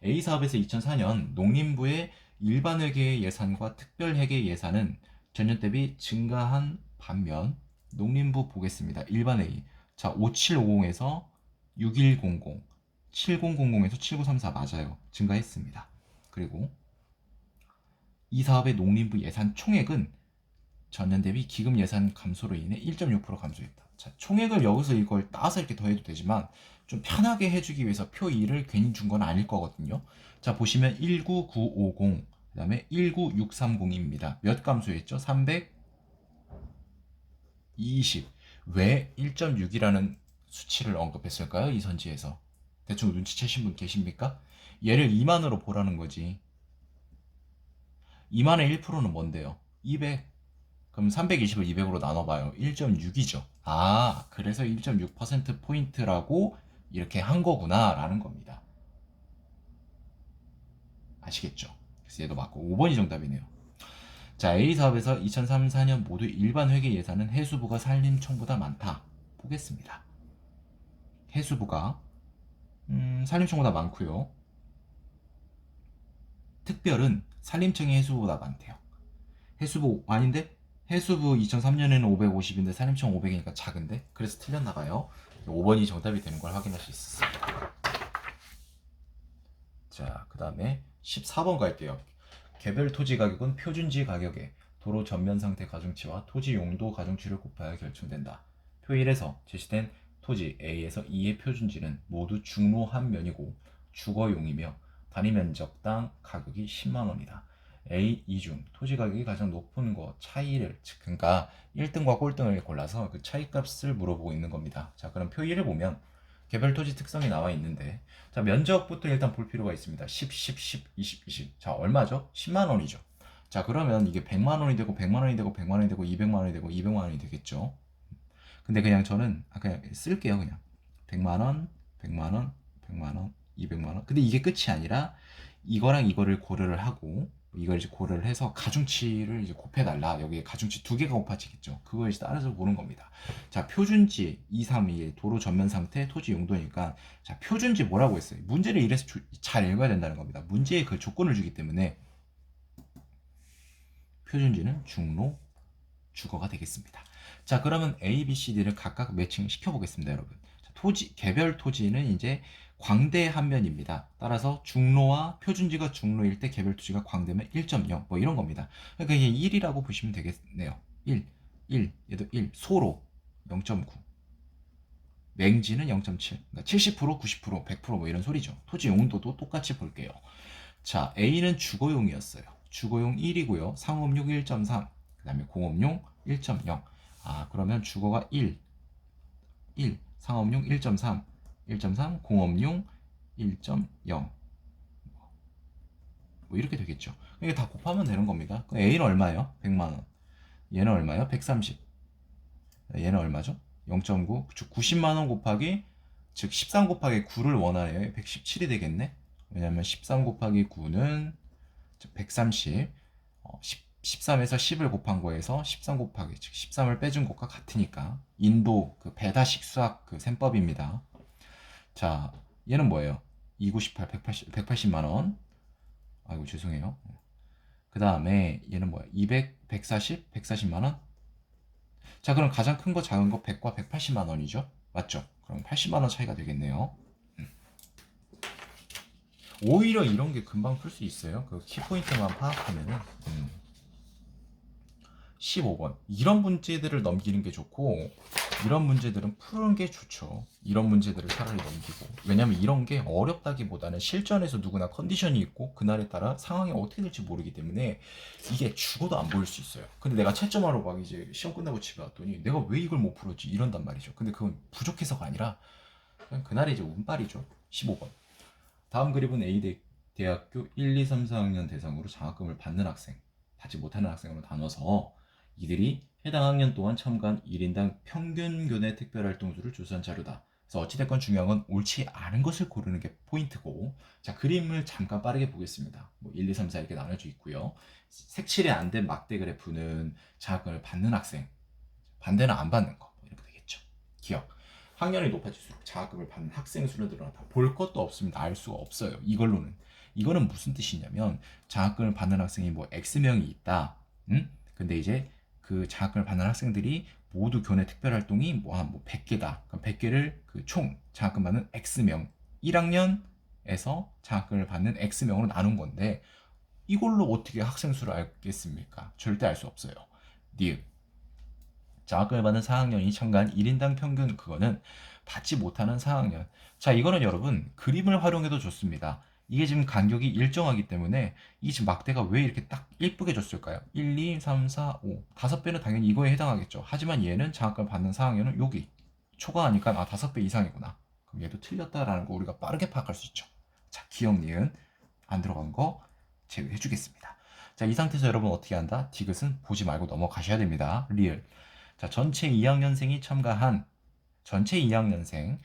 A사업에서 2004년 농림부의 일반회계 예산과 특별회계 예산은 전년 대비 증가한 반면 농림부 보겠습니다. 일반회의. 자, 5750에서 6100, 7000에서 7934 맞아요. 증가했습니다. 그리고 이 사업의 농림부 예산 총액은 전년 대비 기금 예산 감소로 인해 1.6% 감소했다. 자, 총액을 여기서 이걸 따서 이렇게 더해도 되지만 좀 편하게 해주기 위해서 표 2를 괜히 준 건 아닐 거거든요. 자, 보시면 19950, 그 다음에 19630입니다. 몇 감소했죠? 320. 왜 1.6이라는 수치를 언급했을까요? 이 선지에서. 대충 눈치채신 분 계십니까? 얘를 2만으로 보라는 거지. 2만의 1%는 뭔데요? 200. 그럼 320을 200으로 나눠봐요. 1.6이죠. 아, 그래서 1.6%포인트라고 이렇게 한 거구나 라는 겁니다. 아시겠죠? 그래서 얘도 맞고 5번이 정답이네요. 자, A사업에서 2003, 4년 모두 일반 회계 예산은 해수부가 산림청보다 많다. 보겠습니다. 해수부가 산림청보다 많고요. 특별은 산림청이 해수부보다 많대요. 해수부 아닌데? 해수부 2003년에는 550인데 산림청 500이니까 작은데? 그래서 틀렸나봐요. 5번이 정답이 되는 걸 확인할 수 있습니다. 자, 그 다음에 14번 갈게요. 개별 토지 가격은 표준지 가격에 도로 전면 상태 가중치와 토지 용도 가중치를 곱하여 결정된다. 표 1에서 제시된 토지 A에서 E의 표준지는 모두 중로 한 면이고 주거용이며 단위 면적당 가격이 10만 원이다. A, 2중 토지 가격이 가장 높은 거 차이를 그러니까 1등과 꼴등을 골라서 그 차이값을 물어보고 있는 겁니다. 자, 그럼 표 1을 보면 개별 토지 특성이 나와 있는데 자, 면적부터 일단 볼 필요가 있습니다. 10, 10, 10, 20, 20. 자, 얼마죠? 10만 원이죠. 자, 그러면 이게 100만 원이 되고 100만 원이 되고 100만 원이 되고 200만 원이 되고 200만 원이 되겠죠. 근데 그냥 저는 그냥 쓸게요. 그냥 100만 원, 100만 원, 100만 원, 200만 원. 근데 이게 끝이 아니라 이거랑 이거를 고려를 하고 이걸 이제 고려를 해서 가중치를 이제 곱해달라. 여기에 가중치 두 개가 곱해지겠죠. 그걸 이제 따라서 보는 겁니다. 자, 표준지 2, 3, 2 도로 전면 상태 토지 용도니까 자, 표준지 뭐라고 했어요? 문제를 이래서 잘 읽어야 된다는 겁니다. 문제에 그 조건을 주기 때문에 표준지는 중로 주거가 되겠습니다. 자, 그러면 A, B, C, D를 각각 매칭 시켜보겠습니다, 여러분. 자, 토지, 개별 토지는 이제 광대 한 면입니다. 따라서 중로와 표준지가 중로일 때 개별 토지가 광대면 1.0, 뭐 이런 겁니다. 그러니까 이게 1이라고 보시면 되겠네요. 1, 얘도 1, 소로 0.9, 맹지는 0.7, 그러니까 70%, 90%, 100%뭐 이런 소리죠. 토지 용도도 똑같이 볼게요. 자, A는 주거용이었어요. 주거용 1이고요. 상업용 1.3, 그 다음에 공업용 1.0. 아, 그러면 주거가 1, 상업용 1.3, 1.3, 공업용 1.0. 뭐 이렇게 되겠죠. 이게 다 곱하면 되는 겁니다. A는 얼마예요? 100만원. 얘는 얼마예요? 130. 얘는 얼마죠? 0.9. 90만원 곱하기, 즉 13 곱하기 9를 원하네요. 117이 되겠네. 왜냐면 13 곱하기 9는 130. 13에서 10을 곱한 거에서 13 곱하기, 즉 13을 빼준 것과 같으니까 인도 그 배다식 수학 그 셈법입니다. 자, 얘는 뭐예요? 298, 180만 원. 아이고 죄송해요. 그 다음에 얘는 뭐야? 200, 140, 140만 원. 자, 그럼 가장 큰 거 작은 거 100과 180만 원이죠? 맞죠? 그럼 80만 원 차이가 되겠네요. 오히려 이런 게 금방 풀 수 있어요. 그 키포인트만 파악하면은. 15번. 이런 문제들을 넘기는 게 좋고, 이런 문제들은 푸는 게 좋죠. 이런 문제들을 차라리 넘기고. 왜냐면 이런 게 어렵다기보다는 실전에서 누구나 컨디션이 있고, 그날에 따라 상황이 어떻게 될지 모르기 때문에 이게 죽어도 안 보일 수 있어요. 근데 내가 채점하러 막 이제 시험 끝나고 집에 왔더니 내가 왜 이걸 못 풀었지? 이런단 말이죠. 근데 그건 부족해서가 아니라 그냥 그날의 이제 운빨이죠. 15번. 다음 그림은 대학교 1, 2, 3, 4학년 대상으로 장학금을 받는 학생, 받지 못하는 학생으로 나눠서 이들이 해당 학년 동안 참가한 1인당 평균 교내 특별활동 수를 조사한 자료다. 그래서 어찌됐건 중요한 건 옳지 않은 것을 고르는 게 포인트고, 자, 그림을 잠깐 빠르게 보겠습니다. 뭐 1, 2, 3, 4 이렇게 나눠져 있고요. 색칠이 안 된 막대 그래프는 장학금을 받는 학생, 반대는 안 받는 거, 이렇게 되겠죠. 기억. 학년이 높아질수록 장학금을 받는 학생 수는 늘어나다. 볼 것도 없습니다. 알 수가 없어요. 이걸로는. 이거는 무슨 뜻이냐면 장학금을 받는 학생이 뭐 X명이 있다. 근데 이제 그 장학금을 받는 학생들이 모두 교내 특별활동이 뭐 100개다. 그럼 100개를 그 총 장학금 받는 X명 1학년에서 장학금을 받는 X명으로 나눈 건데 이걸로 어떻게 학생 수를 알겠습니까? 절대 알 수 없어요. 니은. 장학금을 받는 4학년이 참가한 1인당 평균 그거는 받지 못하는 4학년. 자, 이거는 여러분 그림을 활용해도 좋습니다. 이게 지금 간격이 일정하기 때문에 이 지금 막대가 왜 이렇게 딱 예쁘게 줬을까요? 1, 2, 3, 4, 5. 5배는 당연히 이거에 해당하겠죠. 하지만 얘는 장학금 받는 4학년은 여기 초과하니까 5배 이상이구나. 그럼 얘도 틀렸다라는 거 우리가 빠르게 파악할 수 있죠. 자, 기억 니은 안 들어간 거 제외해 주겠습니다. 자, 이 상태에서 여러분 어떻게 한다? 디귿은 보지 말고 넘어가셔야 됩니다. 리을. 자, 전체 2학년생이 참가한 전체 2학년생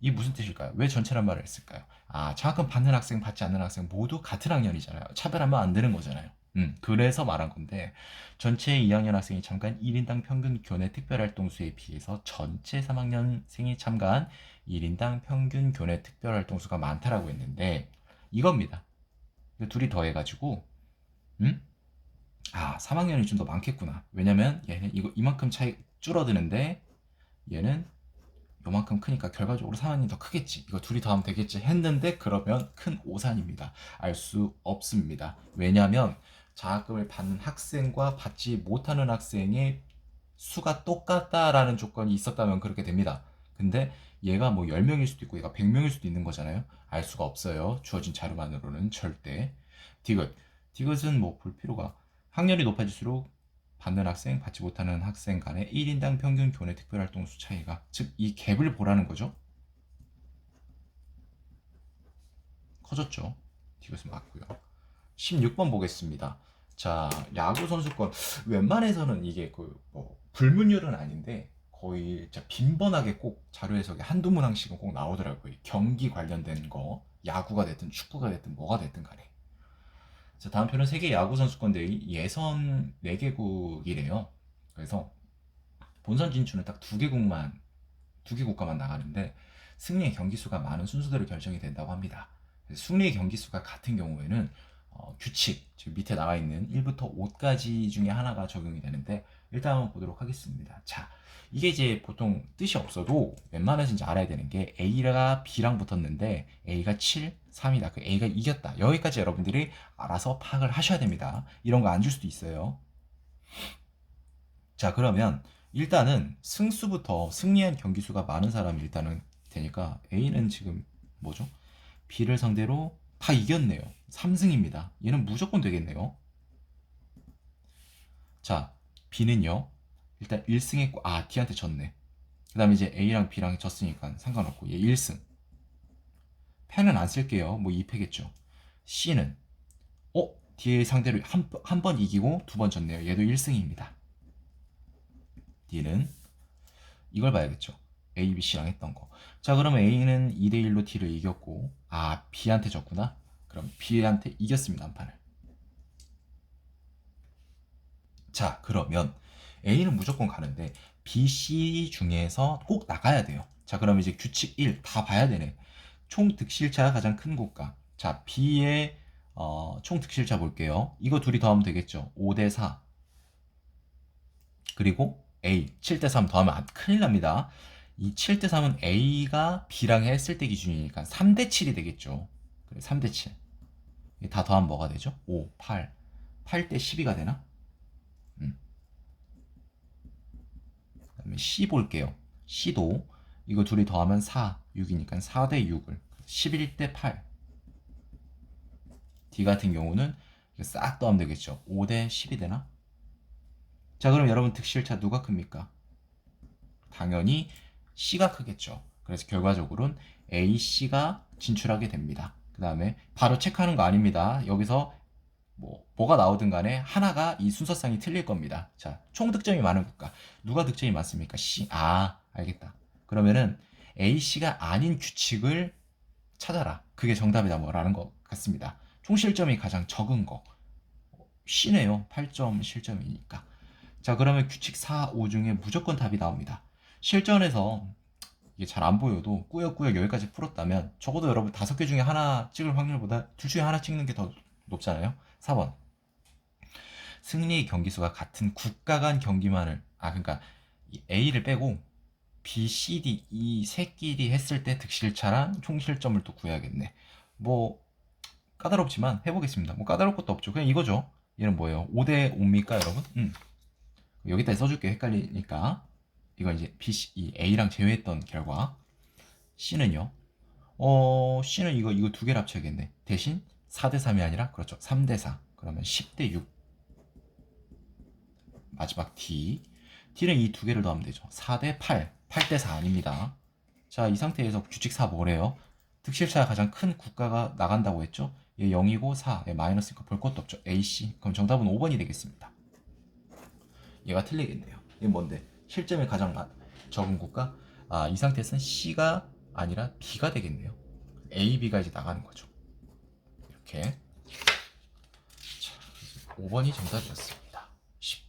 이 무슨 뜻일까요? 왜 전체란 말을 했을까요? 아, 장학금 받는 학생, 받지 않는 학생 모두 같은 학년이잖아요. 차별하면 안 되는 거잖아요. 그래서 말한 건데 전체 2학년 학생이 참가한 1인당 평균 교내 특별활동 수에 비해서 전체 3학년생이 참가한 1인당 평균 교내 특별활동 수가 많다라고 했는데 이겁니다. 둘이 더해가지고 음? 3학년이 좀 더 많겠구나. 왜냐면 얘는 이만큼 차이 줄어드는데 얘는 요만큼 크니까 결과적으로 3학년이 더 크겠지. 이거 둘이 더하면 되겠지 했는데 그러면 큰 오산입니다. 알 수 없습니다. 왜냐면 장학금을 받는 학생과 받지 못하는 학생의 수가 똑같다라는 조건이 있었다면 그렇게 됩니다. 근데 얘가 뭐 10명일 수도 있고 얘가 100명일 수도 있는 거잖아요. 알 수가 없어요. 주어진 자료만으로는 절대. 디귿. 디귿은 뭐 볼 필요가 학년이 높아질수록 받는 학생, 받지 못하는 학생 간의 1인당 평균 교내 특별활동 수 차이가 즉 이 갭을 보라는 거죠. 커졌죠. 디귿은 맞고요. 16번 보겠습니다. 자, 야구 선수권 웬만해서는 이게 뭐 불문율은 아닌데 거의 진짜 빈번하게 꼭 자료 해석에 한두 문항씩은 꼭 나오더라고요. 경기 관련된 거, 야구가 됐든 축구가 됐든 뭐가 됐든 간에. 자, 다음 표는 세계 야구 선수권 대회 예선 4개국이래요. 그래서 본선 진출은 딱 2개국만, 2개 국가만 나가는데 승리의 경기 수가 많은 순서대로 결정이 된다고 합니다. 승리의 경기 수가 같은 경우에는 규칙, 지금 밑에 나와 있는 1부터 5까지 중에 하나가 적용이 되는데 일단 한번 보도록 하겠습니다. 자, 이게 이제 보통 뜻이 없어도 웬만해서 이제 알아야 되는 게 A가 B랑 붙었는데 A가 7, 3이다. 그 A가 이겼다. 여기까지 여러분들이 알아서 파악을 하셔야 됩니다. 이런 거 안 줄 수도 있어요. 자, 그러면 일단은 승수부터 승리한 경기 수가 많은 사람이 일단은 되니까 A는 지금 뭐죠? B를 상대로 다 이겼네요. 3승입니다. 얘는 무조건 되겠네요. 자, B는요. 일단 1승 했고 D한테 졌네. 그 다음에 이제 A랑 B랑 졌으니까 상관없고 얘 1승. 패는 안 쓸게요. 뭐 2패겠죠. C는 D의 상대로 한 번 이기고 2번 졌네요. 얘도 1승입니다. D는 이걸 봐야겠죠. A, B, C랑 했던 거. 자, 그러면 A는 2대1로 D를 이겼고 B한테 졌구나. 그럼 B한테 이겼습니다. 한 판을. 자, 그러면 A는 무조건 가는데 B, C 중에서 꼭 나가야 돼요. 자, 그러면 이제 규칙 1 다 봐야 되네. 총 득실차가 가장 큰 국가. 자, B의 총 득실차 볼게요. 이거 둘이 더하면 되겠죠. 5대4. 그리고 A 7대3 더하면 큰일 납니다. 이 7대3은 A가 B랑 했을 때 기준이니까 3대7이 되겠죠. 그래, 3대7. 다 더하면 뭐가 되죠? 5, 8. 8대 12가 되나? 그다음에 C 볼게요. C도 이거 둘이 더하면 4, 6이니까 4대 6을 11대 8. D 같은 경우는 싹 더하면 되겠죠. 5대 10이 되나? 자, 그럼 여러분 득실차 누가 큽니까? 당연히 C가 크겠죠. 그래서 결과적으로는 A, C가 진출하게 됩니다. 그 다음에 바로 체크하는 거 아닙니다. 여기서 뭐가 나오든 간에 하나가 이 순서상이 틀릴 겁니다. 자, 총 득점이 많은 국가. 누가 득점이 많습니까? C. 아, 알겠다. 그러면은 A, C가 아닌 규칙을 찾아라. 그게 정답이다 뭐라는 것 같습니다. 총 실점이 가장 적은 거. C네요. 8점 실점이니까. 자, 그러면 규칙 4, 5 중에 무조건 답이 나옵니다. 실전에서 이게 잘 안 보여도 꾸역꾸역 여기까지 풀었다면 적어도 여러분 5개 중에 하나 찍을 확률보다 둘 중에 하나 찍는 게 더 높잖아요. 4번. 승리 경기수가 같은 국가 간 경기만을 그러니까 A를 빼고 B, C, D 이 새끼리 했을 때 득실차랑 총실점을 또 구해야겠네. 뭐 까다롭지만 해보겠습니다. 뭐 까다로울 것도 없죠. 그냥 이거죠. 얘는 뭐예요? 5대 5입니까 여러분? 여기다 써줄게 헷갈리니까. 이건 이제 B, C, 이 A랑 제외했던 결과. C는요. C는 이거 두 개를 합쳐야겠네. 대신 4대3이 아니라 그렇죠. 3대4. 그러면 10대6. 마지막 D. D는 이 두 개를 더하면 되죠. 4대8. 8대4 아닙니다. 자, 이 상태에서 규칙 4 뭐래요? 득실차가 가장 큰 국가가 나간다고 했죠? 얘 0이고 4. 얘 마이너스니까 볼 것도 없죠. AC. 그럼 정답은 5번이 되겠습니다. 얘가 틀리겠네요. 얘 뭔데? 실점이 가장 적은 국가? 이 상태에서는 C가 아니라 B가 되겠네요. A, B가 이제 나가는 거죠. 이렇게. 자, 5번이 정답이었습니다.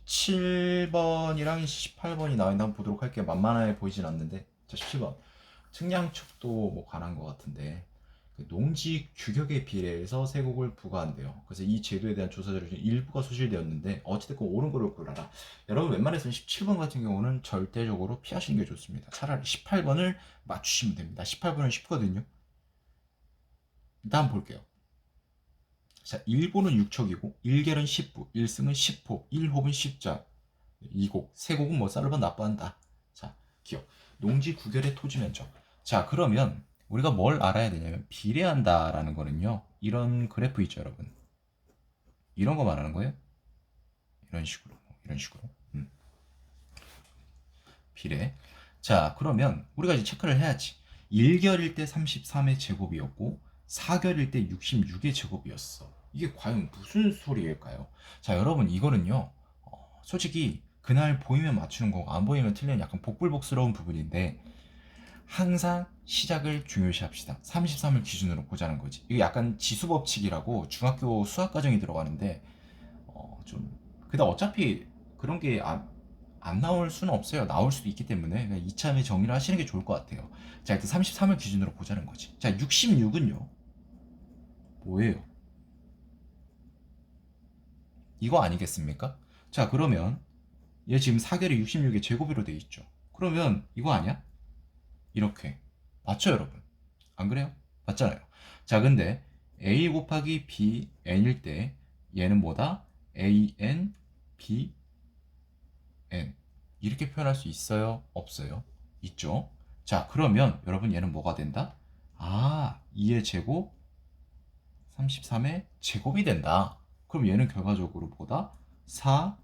17번이랑 18번이 나와있나 한번 보도록 할게요. 만만해 보이진 않는데. 자, 17번. 측량축도 뭐 관한 것 같은데 그 농지 규격에 비례해서 세곡을 부과한대요. 그래서 이 제도에 대한 조사 자료 중 일부가 소실되었는데 어찌됐건 옳은 거를 골라라. 여러분 웬만해서는 17번 같은 경우는 절대적으로 피하시는 게 좋습니다. 차라리 18번을 맞추시면 됩니다. 18번은 쉽거든요. 일단 한번 볼게요. 자, 1보는 6척이고 1결은 10부, 1승은 10호, 1홉은 10자, 2곡, 세곡은 뭐 쌀을 나빠한다. 자, 기억. 농지 구결의 토지 면적. 자, 그러면 우리가 뭘 알아야 되냐면 비례한다라는 거는요. 이런 그래프 있죠, 여러분. 이런 거 말하는 거예요. 이런 식으로. 비례. 자, 그러면 우리가 이제 체크를 해야지. 1결일 때 33의 제곱이었고 4결일 때 66의 제곱이었어. 이게 과연 무슨 소리일까요? 자, 여러분 이거는요. 솔직히 그날 보이면 맞추는 거고 안 보이면 틀리는 약간 복불복스러운 부분인데 항상 시작을 중요시 합시다. 33을 기준으로 보자는 거지. 이게 약간 지수법칙이라고 중학교 수학 과정이 들어가는데 좀 근데 어차피 그런 게 안 나올 수는 없어요. 나올 수도 있기 때문에 그냥 이참에 정리를 하시는 게 좋을 것 같아요. 자, 일단 33을 기준으로 보자는 거지. 자, 66은요. 뭐예요? 이거 아니겠습니까? 자, 그러면 얘 지금 4결이 66의 제곱으로 돼 있죠. 그러면 이거 아니야? 이렇게. 맞죠, 여러분? 안 그래요? 맞잖아요. 자, 근데 a 곱하기 b n일 때 얘는 뭐다? a n b n 이렇게 표현할 수 있어요? 없어요? 있죠. 자, 그러면 여러분 얘는 뭐가 된다? 2의 제곱 33의 제곱이 된다. 그럼 얘는 결과적으로 뭐다? 4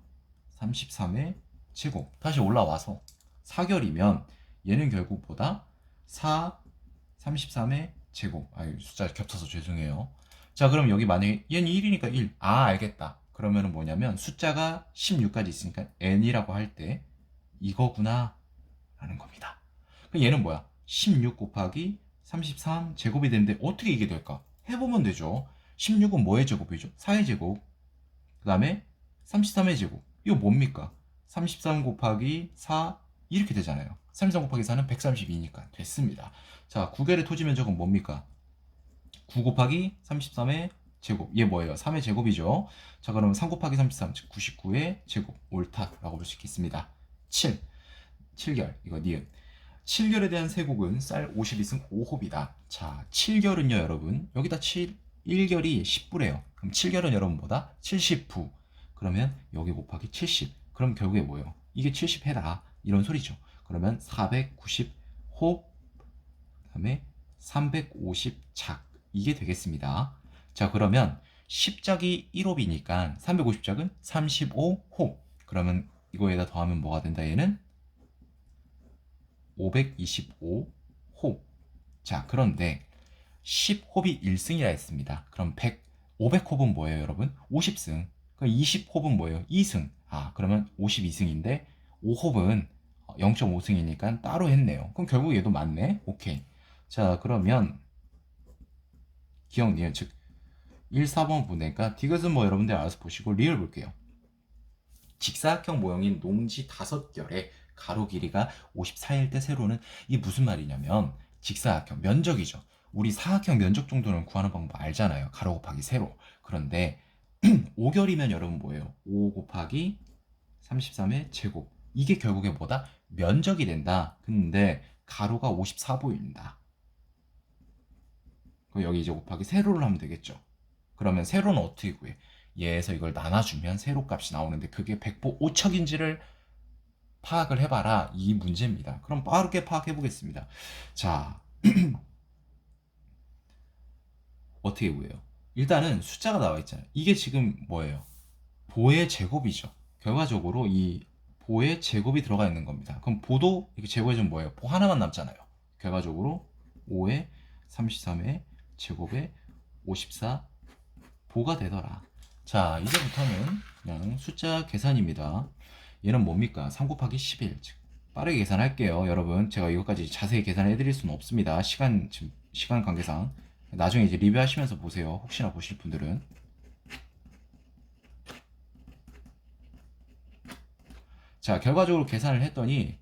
33의 제곱. 다시 올라와서 4결이면 얘는 결국 보다 4 33의 제곱. 숫자 겹쳐서 죄송해요. 자, 그럼 여기 만약에 얘는 1이니까 1. 알겠다. 그러면은 뭐냐면 숫자가 16까지 있으니까 n이라고 할 때 이거구나 라는 겁니다. 그럼 얘는 뭐야? 16 곱하기 33 제곱이 되는데 어떻게 이게 될까? 해보면 되죠. 16은 뭐의 제곱이죠? 4의 제곱. 그 다음에 33의 제곱. 이거 뭡니까? 33 곱하기 4 이렇게 되잖아요. 33 곱하기 4는 132니까 됐습니다. 자, 9결의 토지 면적은 뭡니까? 9 곱하기 33의 제곱. 얘 뭐예요? 3의 제곱이죠. 자, 그러면 3 곱하기 33, 즉 99의 제곱. 옳다라고 볼 수 있겠습니다. 7. 7결. 이거 니은. 7결에 대한 세곡은 쌀 52승 5호비다. 자, 7결은요, 여러분. 여기다 1결이 10부래요. 그럼 7결은 여러분 뭐다? 70부. 그러면 여기 곱하기 70. 그럼 결국에 뭐예요? 이게 70 해라. 이런 소리죠. 그러면 490호, 그 다음에 350작. 이게 되겠습니다. 자, 그러면 10작이 1호비니까 350작은 35호. 그러면 이거에다 더하면 뭐가 된다? 얘는 525호. 자, 그런데 10홉이 1승이라 했습니다. 그럼 500홉은 뭐예요, 여러분? 50승. 그럼 20홉은 뭐예요? 2승. 아, 그러면 52승인데 5홉은 0.5승이니까 따로 했네요. 그럼 결국 얘도 맞네. 오케이. 자, 그러면 기억니은 즉 1, 4번 보니까 디귿은 뭐 여러분들 알아서 보시고 리을 볼게요. 직사각형 모형인 농지 5결에 가로 길이가 54일 때 세로는 이 무슨 말이냐면 직사각형 면적이죠. 우리 사각형 면적 정도는 구하는 방법 알잖아요. 가로 곱하기 세로. 그런데 5결이면 여러분 뭐예요? 5 곱하기 33의 제곱. 이게 결국에 뭐다? 면적이 된다. 근데 가로가 54보입니다. 그럼 여기 이제 곱하기 세로를 하면 되겠죠. 그러면 세로는 어떻게 구해? 얘에서 이걸 나눠주면 세로 값이 나오는데 그게 백보 5척인지를 파악을 해봐라. 이 문제입니다. 그럼 빠르게 파악해 보겠습니다. 자, 어떻게 구해요? 일단은 숫자가 나와 있잖아요. 이게 지금 뭐예요? 보의 제곱이죠. 결과적으로 이 보의 제곱이 들어가 있는 겁니다. 그럼 보도 이렇게 제곱해주면 뭐예요? 보 하나만 남잖아요. 결과적으로 5의 33의 제곱에 54 보가 되더라. 자, 이제부터는 그냥 숫자 계산입니다. 얘는 뭡니까? 3 곱하기 11. 즉 빠르게 계산할게요. 여러분, 제가 이것까지 자세히 계산해 드릴 수는 없습니다. 지금 시간 관계상. 나중에 이제 리뷰하시면서 보세요. 혹시나 보실 분들은. 자, 결과적으로 계산을 했더니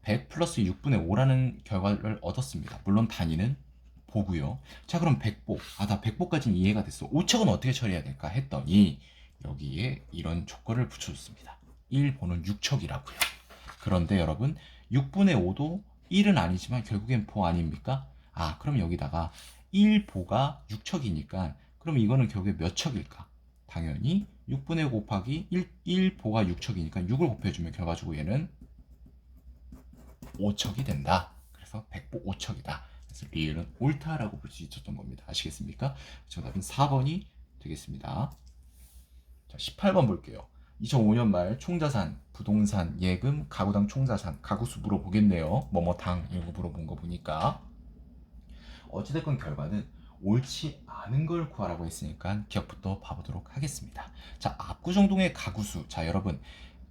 100 플러스 6분의 5라는 결과를 얻었습니다. 물론 단위는 보고요. 자, 그럼 100보. 아, 나 100보까지는 이해가 됐어. 5척은 어떻게 처리해야 될까 했더니 여기에 이런 조건을 붙여줬습니다. 1보는 6척이라고요. 그런데 여러분 6분의 5도 1은 아니지만 결국엔 보 아닙니까? 아, 그럼 여기다가 1보가 6척이니까 그럼 이거는 결국에 몇 척일까? 당연히 6분의 5 곱하기 1보가 6척이니까 6을 곱해주면 결과적으로 얘는 5척이 된다. 그래서 100보 5척이다. 그래서 리을은 옳다라고 볼 수 있었던 겁니다. 아시겠습니까? 정답은 4번이 되겠습니다. 자, 18번 볼게요. 2005년 말 총자산, 부동산, 예금, 가구당 총자산, 가구수 물어보겠네요. 뭐뭐당 이거 물어본 거 보니까. 어찌됐건 결과는 옳지 않은 걸 구하라고 했으니까 기억부터 봐보도록 하겠습니다. 자, 압구정동의 가구수. 자, 여러분,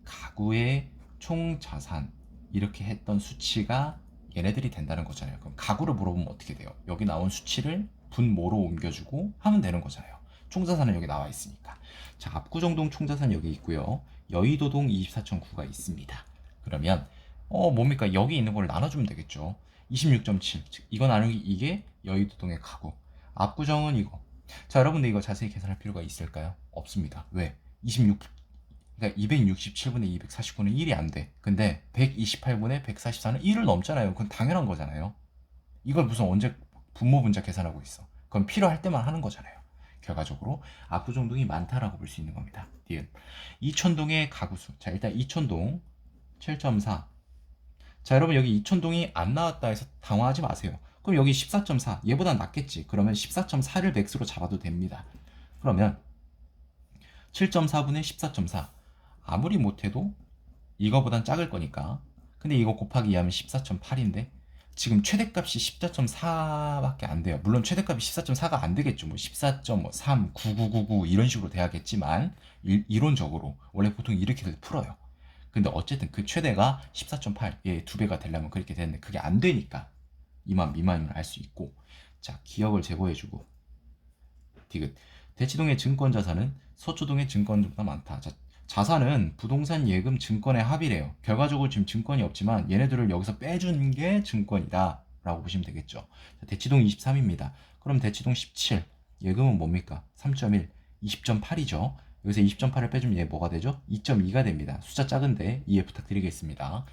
가구의 총자산 이렇게 했던 수치가 얘네들이 된다는 거잖아요. 그럼 가구를 물어보면 어떻게 돼요? 여기 나온 수치를 분모로 옮겨주고 하면 되는 거잖아요. 총자산은 여기 나와 있으니까. 자, 압구정동 총자산 여기 있고요. 여의도동 24.9가 있습니다. 그러면 뭡니까? 여기 있는 걸 나눠주면 되겠죠. 26.7. 즉 이거 나누기 이게 여의도동의 가구. 압구정은 이거. 자, 여러분들 이거 자세히 계산할 필요가 있을까요? 없습니다. 왜? 26 그러니까 267분의 249는 1이 안 돼. 근데 128분의 144는 1을 넘잖아요. 그건 당연한 거잖아요. 이걸 무슨 언제 분모 분자 계산하고 있어. 그건 필요할 때만 하는 거잖아요. 결과적으로 압구정동이 많다라고 볼 수 있는 겁니다. 디귿. 이촌동의 가구수. 자, 일단 이촌동 7.4. 자, 여러분 여기 이촌동이 안 나왔다 해서 당황하지 마세요. 그럼 여기 14.4. 얘보다 낫겠지. 그러면 14.4를 맥스로 잡아도 됩니다. 그러면 7.4분의 14.4. 아무리 못해도 이거보단 작을 거니까. 근데 이거 곱하기 2하면 14.8인데 지금 최대값이 14.4밖에 안 돼요. 물론 최대값이 14.4가 안 되겠죠. 뭐 14.3, 9999 이런 식으로 돼야겠지만 이론적으로 원래 보통 이렇게 풀어요. 근데 어쨌든 그 최대가 14.8, 예, 2배가 되려면 그렇게 되는데 그게 안 되니까 이만 미만임을 알 수 있고. 자, 기억을 제거해주고 디귿. 대치동의 증권 자산은 서초동의 증권보다 많다. 자, 자산은 부동산, 예금, 증권의 합이래요. 결과적으로 지금 증권이 없지만 얘네들을 여기서 빼준 게 증권이다 라고 보시면 되겠죠. 자, 대치동 23입니다. 그럼 대치동 17. 예금은 뭡니까? 3.1. 20.8이죠. 여기서 20.8을 빼주면 얘 뭐가 되죠? 2.2가 됩니다. 숫자 작은데 이해 부탁드리겠습니다.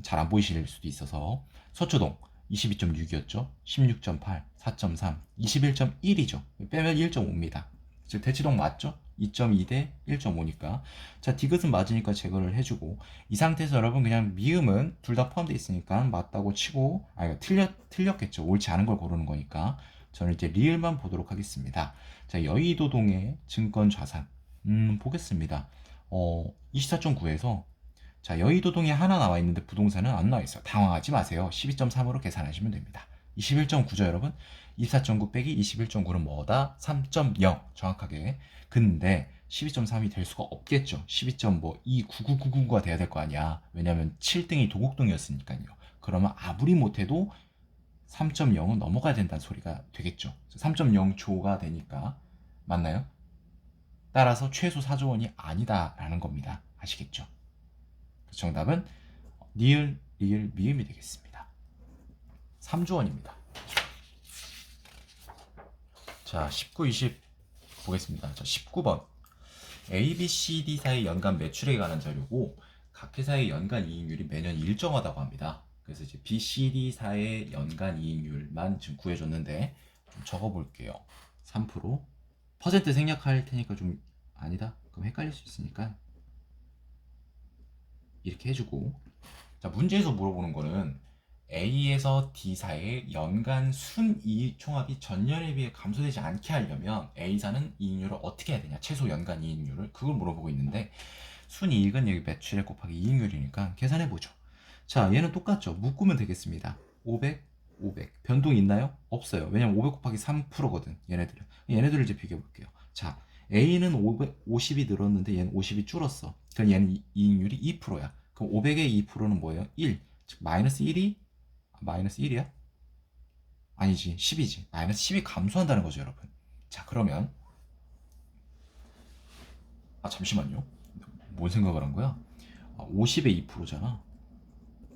잘 안 보이실 수도 있어서. 서초동 22.6이었죠. 16.8, 4.3, 21.1이죠. 빼면 1.5입니다. 즉 대치동 맞죠? 2.2 대 1.5니까. 자, 디귿은 맞으니까 제거를 해주고, 이 상태에서 여러분 그냥 미음은 둘 다 포함되어 있으니까 맞다고 치고, 틀렸겠죠. 옳지 않은 걸 고르는 거니까. 저는 이제 리을만 보도록 하겠습니다. 자, 여의도동의 증권 자산 보겠습니다. 24.9에서 자, 여의도동에 하나 나와 있는데 부동산은 안 나와 있어요. 당황하지 마세요. 12.3으로 계산하시면 됩니다. 21.9죠, 여러분? 24.9 빼기 21.9는 뭐다? 3.0 정확하게. 근데 12.3이 될 수가 없겠죠. 12.29999가 돼야 될 거 아니야. 왜냐면 7등이 도곡동이었으니까요. 그러면 아무리 못해도 3.0은 넘어가야 된다는 소리가 되겠죠. 3.0조가 되니까. 맞나요? 따라서 최소 4조 원이 아니다라는 겁니다. 아시겠죠? 정답은 니을, 리을, 미음이 되겠습니다. 3조 원입니다. 자, 19, 20 보겠습니다. 자, 19번. A, B, C, D사의 연간 매출에 관한 자료고 각 회사의 연간 이익률이 매년 일정하다고 합니다. 그래서 이제 B, C, D사의 연간 이익률만 지금 구해줬는데 좀 적어볼게요. 3%. 퍼센트 생략할 테니까 좀 아니다? 그럼 헷갈릴 수 있으니까 이렇게 해주고. 자, 문제에서 물어보는 거는 A에서 D사의 연간 순이익 총합이 전년에 비해 감소되지 않게 하려면 A사는 이익률을 어떻게 해야 되냐, 최소 연간 이익률을, 그걸 물어보고 있는데 순이익은 여기 매출액 곱하기 이익률이니까 계산해보죠. 자, 얘는 똑같죠. 묶으면 되겠습니다. 500, 500 변동 있나요? 없어요. 왜냐면 500 곱하기 3%거든 얘네들을 이제 비교해볼게요. 자, A는 50이 늘었는데 얘는 50이 줄었어. 그럼 얘는 이익률이 2%야. 그럼 500의 2%는 뭐예요? 1. 즉 마이너스 1이 마이너스 1이야? 아니지, 10이지. 마이너스 10이 감소한다는 거죠, 여러분. 자, 그러면 잠시만요. 뭔 생각을 한 거야? 50의 2%잖아.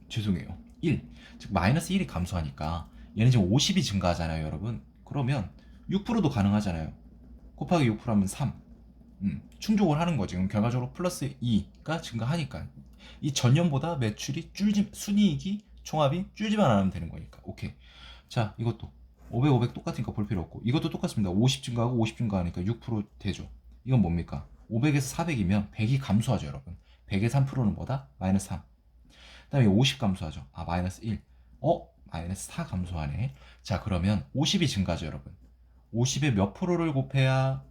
죄송해요. 1. 즉 마이너스 1이 감소하니까 얘는 지금 50이 증가하잖아요, 여러분. 그러면 6%도 가능하잖아요. 곱하기 6% 하면 3. 충족을 하는 거지. 그럼 결과적으로 플러스 2가 증가하니까 이 전년보다 매출이 순이익이 총합이 줄지만 않으면 되는 거니까. 오케이. 자, 이것도 500, 500 똑같으니까 볼 필요 없고, 이것도 똑같습니다. 50 증가하고 50 증가하니까 6% 되죠. 이건 뭡니까? 500에서 400이면 100이 감소하죠, 여러분. 100의 3%는 뭐다? 마이너스 3. 그 다음에 50 감소하죠. 마이너스 1. 마이너스 4 감소하네. 자, 그러면 50이 증가하죠, 여러분. 50에 몇 프로를 곱해야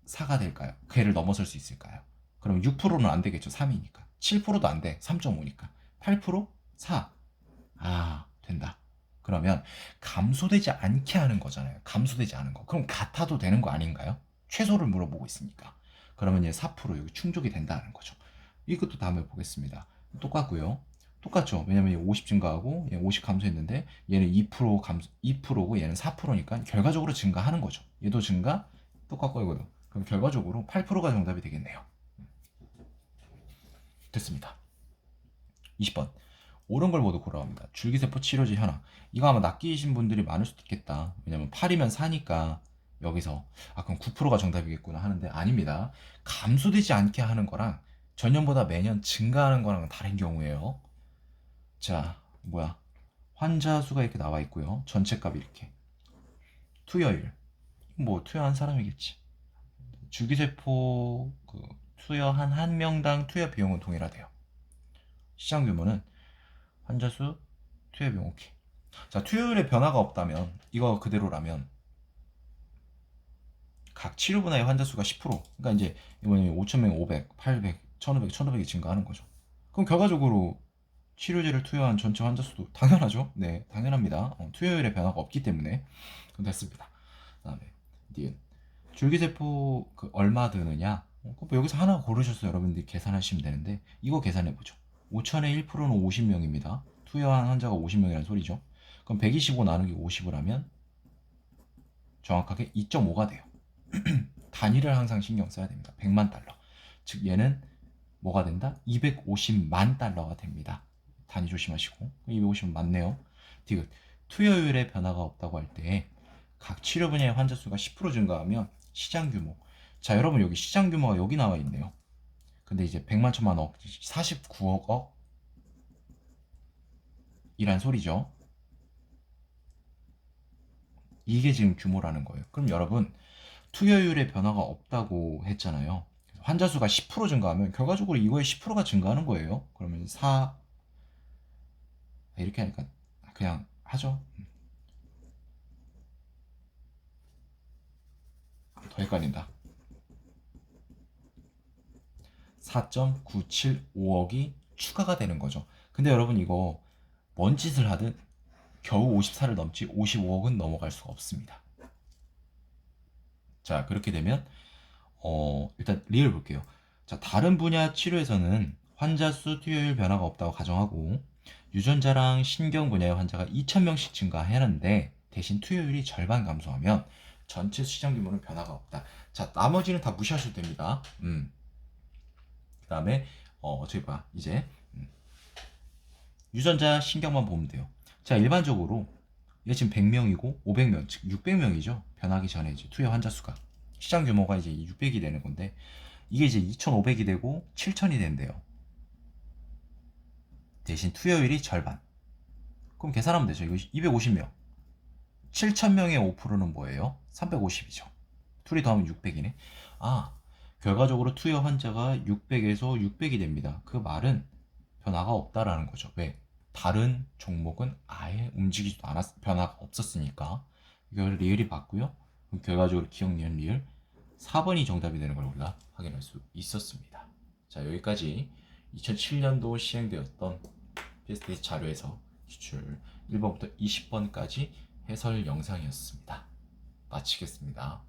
4가 될까요? 걔를 넘어설 수 있을까요? 그럼 6%는 안 되겠죠. 3이니까. 7%도 안 돼. 3.5니까. 8%? 4. 된다. 그러면 감소되지 않게 하는 거잖아요. 감소되지 않은 거. 그럼 같아도 되는 거 아닌가요? 최소를 물어보고 있으니까. 그러면 얘 4% 여기 충족이 된다는 거죠. 이것도 다음에 보겠습니다. 똑같고요. 똑같죠. 왜냐면 50 증가하고 얘 50 감소했는데 얘는 2% 감소, 2%고 얘는 4%니까 결과적으로 증가하는 거죠. 얘도 증가, 똑같고 이거도. 그럼 결과적으로 8%가 정답이 되겠네요. 됐습니다. 20번. 옳은 걸 모두 고려합니다. 줄기세포 치료제 현황. 이거 아마 낚이신 분들이 많을 수도 있겠다. 왜냐면 8이면 4니까 여기서 그럼 9%가 정답이겠구나 하는데 아닙니다. 감소되지 않게 하는 거랑 전년보다 매년 증가하는 거랑은 다른 경우예요. 자, 환자 수가 이렇게 나와 있고요. 전체 값이 이렇게. 투여율. 투여한 사람이겠지. 줄기세포 투여한 한 명당 투여 비용은 동일하대요. 시장 규모는 환자 수, 투여 비용. 오케이. 자, 투여율에 변화가 없다면, 이거 그대로라면 각 치료 분야의 환자 수가 10%. 그러니까 이제 이번에 5,000명 500, 800, 1,500, 1,500이 증가하는 거죠. 그럼 결과적으로 치료제를 투여한 전체 환자 수도 당연하죠. 네, 당연합니다. 투여율에 변화가 없기 때문에. 그럼 됐습니다. 그다음에 니은. 줄기세포 얼마 드느냐? 여기서 하나 고르셔서 여러분들이 계산하시면 되는데, 이거 계산해보죠. 5천의 1%는 50명입니다. 투여한 환자가 50명이라는 소리죠. 그럼 125 나누기 50을 하면 정확하게 2.5가 돼요. 단위를 항상 신경 써야 됩니다. 100만 달러. 즉 얘는 뭐가 된다? 250만 달러가 됩니다. 단위 조심하시고. 250은 맞네요. 디귿. 투여율에 변화가 없다고 할 때 각 치료 분야의 환자 수가 10% 증가하면 시장 규모. 자, 여러분 여기 시장 규모가 여기 나와 있네요. 근데 이제 100만 천만 억, 49억 억이란 소리죠. 이게 지금 규모라는 거예요. 그럼 여러분 투여율의 변화가 없다고 했잖아요. 환자 수가 10% 증가하면 결과적으로 이거의 10%가 증가하는 거예요. 그러면 4 이렇게 하니까 그냥 하죠. 더 헷갈린다. 4.975억이 추가가 되는 거죠. 근데 여러분 이거 뭔 짓을 하든 겨우 54를 넘지 55억은 넘어갈 수가 없습니다. 자, 그렇게 되면 일단 리얼 볼게요. 자, 다른 분야 치료에서는 환자 수 투여율 변화가 없다고 가정하고 유전자랑 신경 분야의 환자가 2,000명씩 증가하는데 대신 투여율이 절반 감소하면 전체 시장 규모는 변화가 없다. 자, 나머지는 다 무시하셔도 됩니다. 그 다음에 저기 봐 이제 유전자 신경만 보면 돼요. 자, 일반적으로 이게 지금 100명이고 500명, 즉 600명이죠. 변하기 전에 이제 투여 환자 수가 시장 규모가 이제 600이 되는 건데 이게 이제 2,500이 되고 7,000이 된대요. 대신 투여율이 절반. 그럼 계산하면 되죠. 이거 250명. 7,000명의 5%는 뭐예요? 350이죠. 둘이 더하면 600이네. 아, 결과적으로 투여 환자가 600에서 600이 됩니다. 그 말은 변화가 없다라는 거죠. 왜? 다른 종목은 아예 움직이지도 않았, 변화가 없었으니까. 이걸 리을이 봤고요. 그럼 결과적으로 기억, 니은, 리을 4번이 정답이 되는 걸 우리가 확인할 수 있었습니다. 자, 여기까지 2007년도 시행되었던 PSD 자료에서 기출 1번부터 20번까지 해설 영상이었습니다. 마치겠습니다.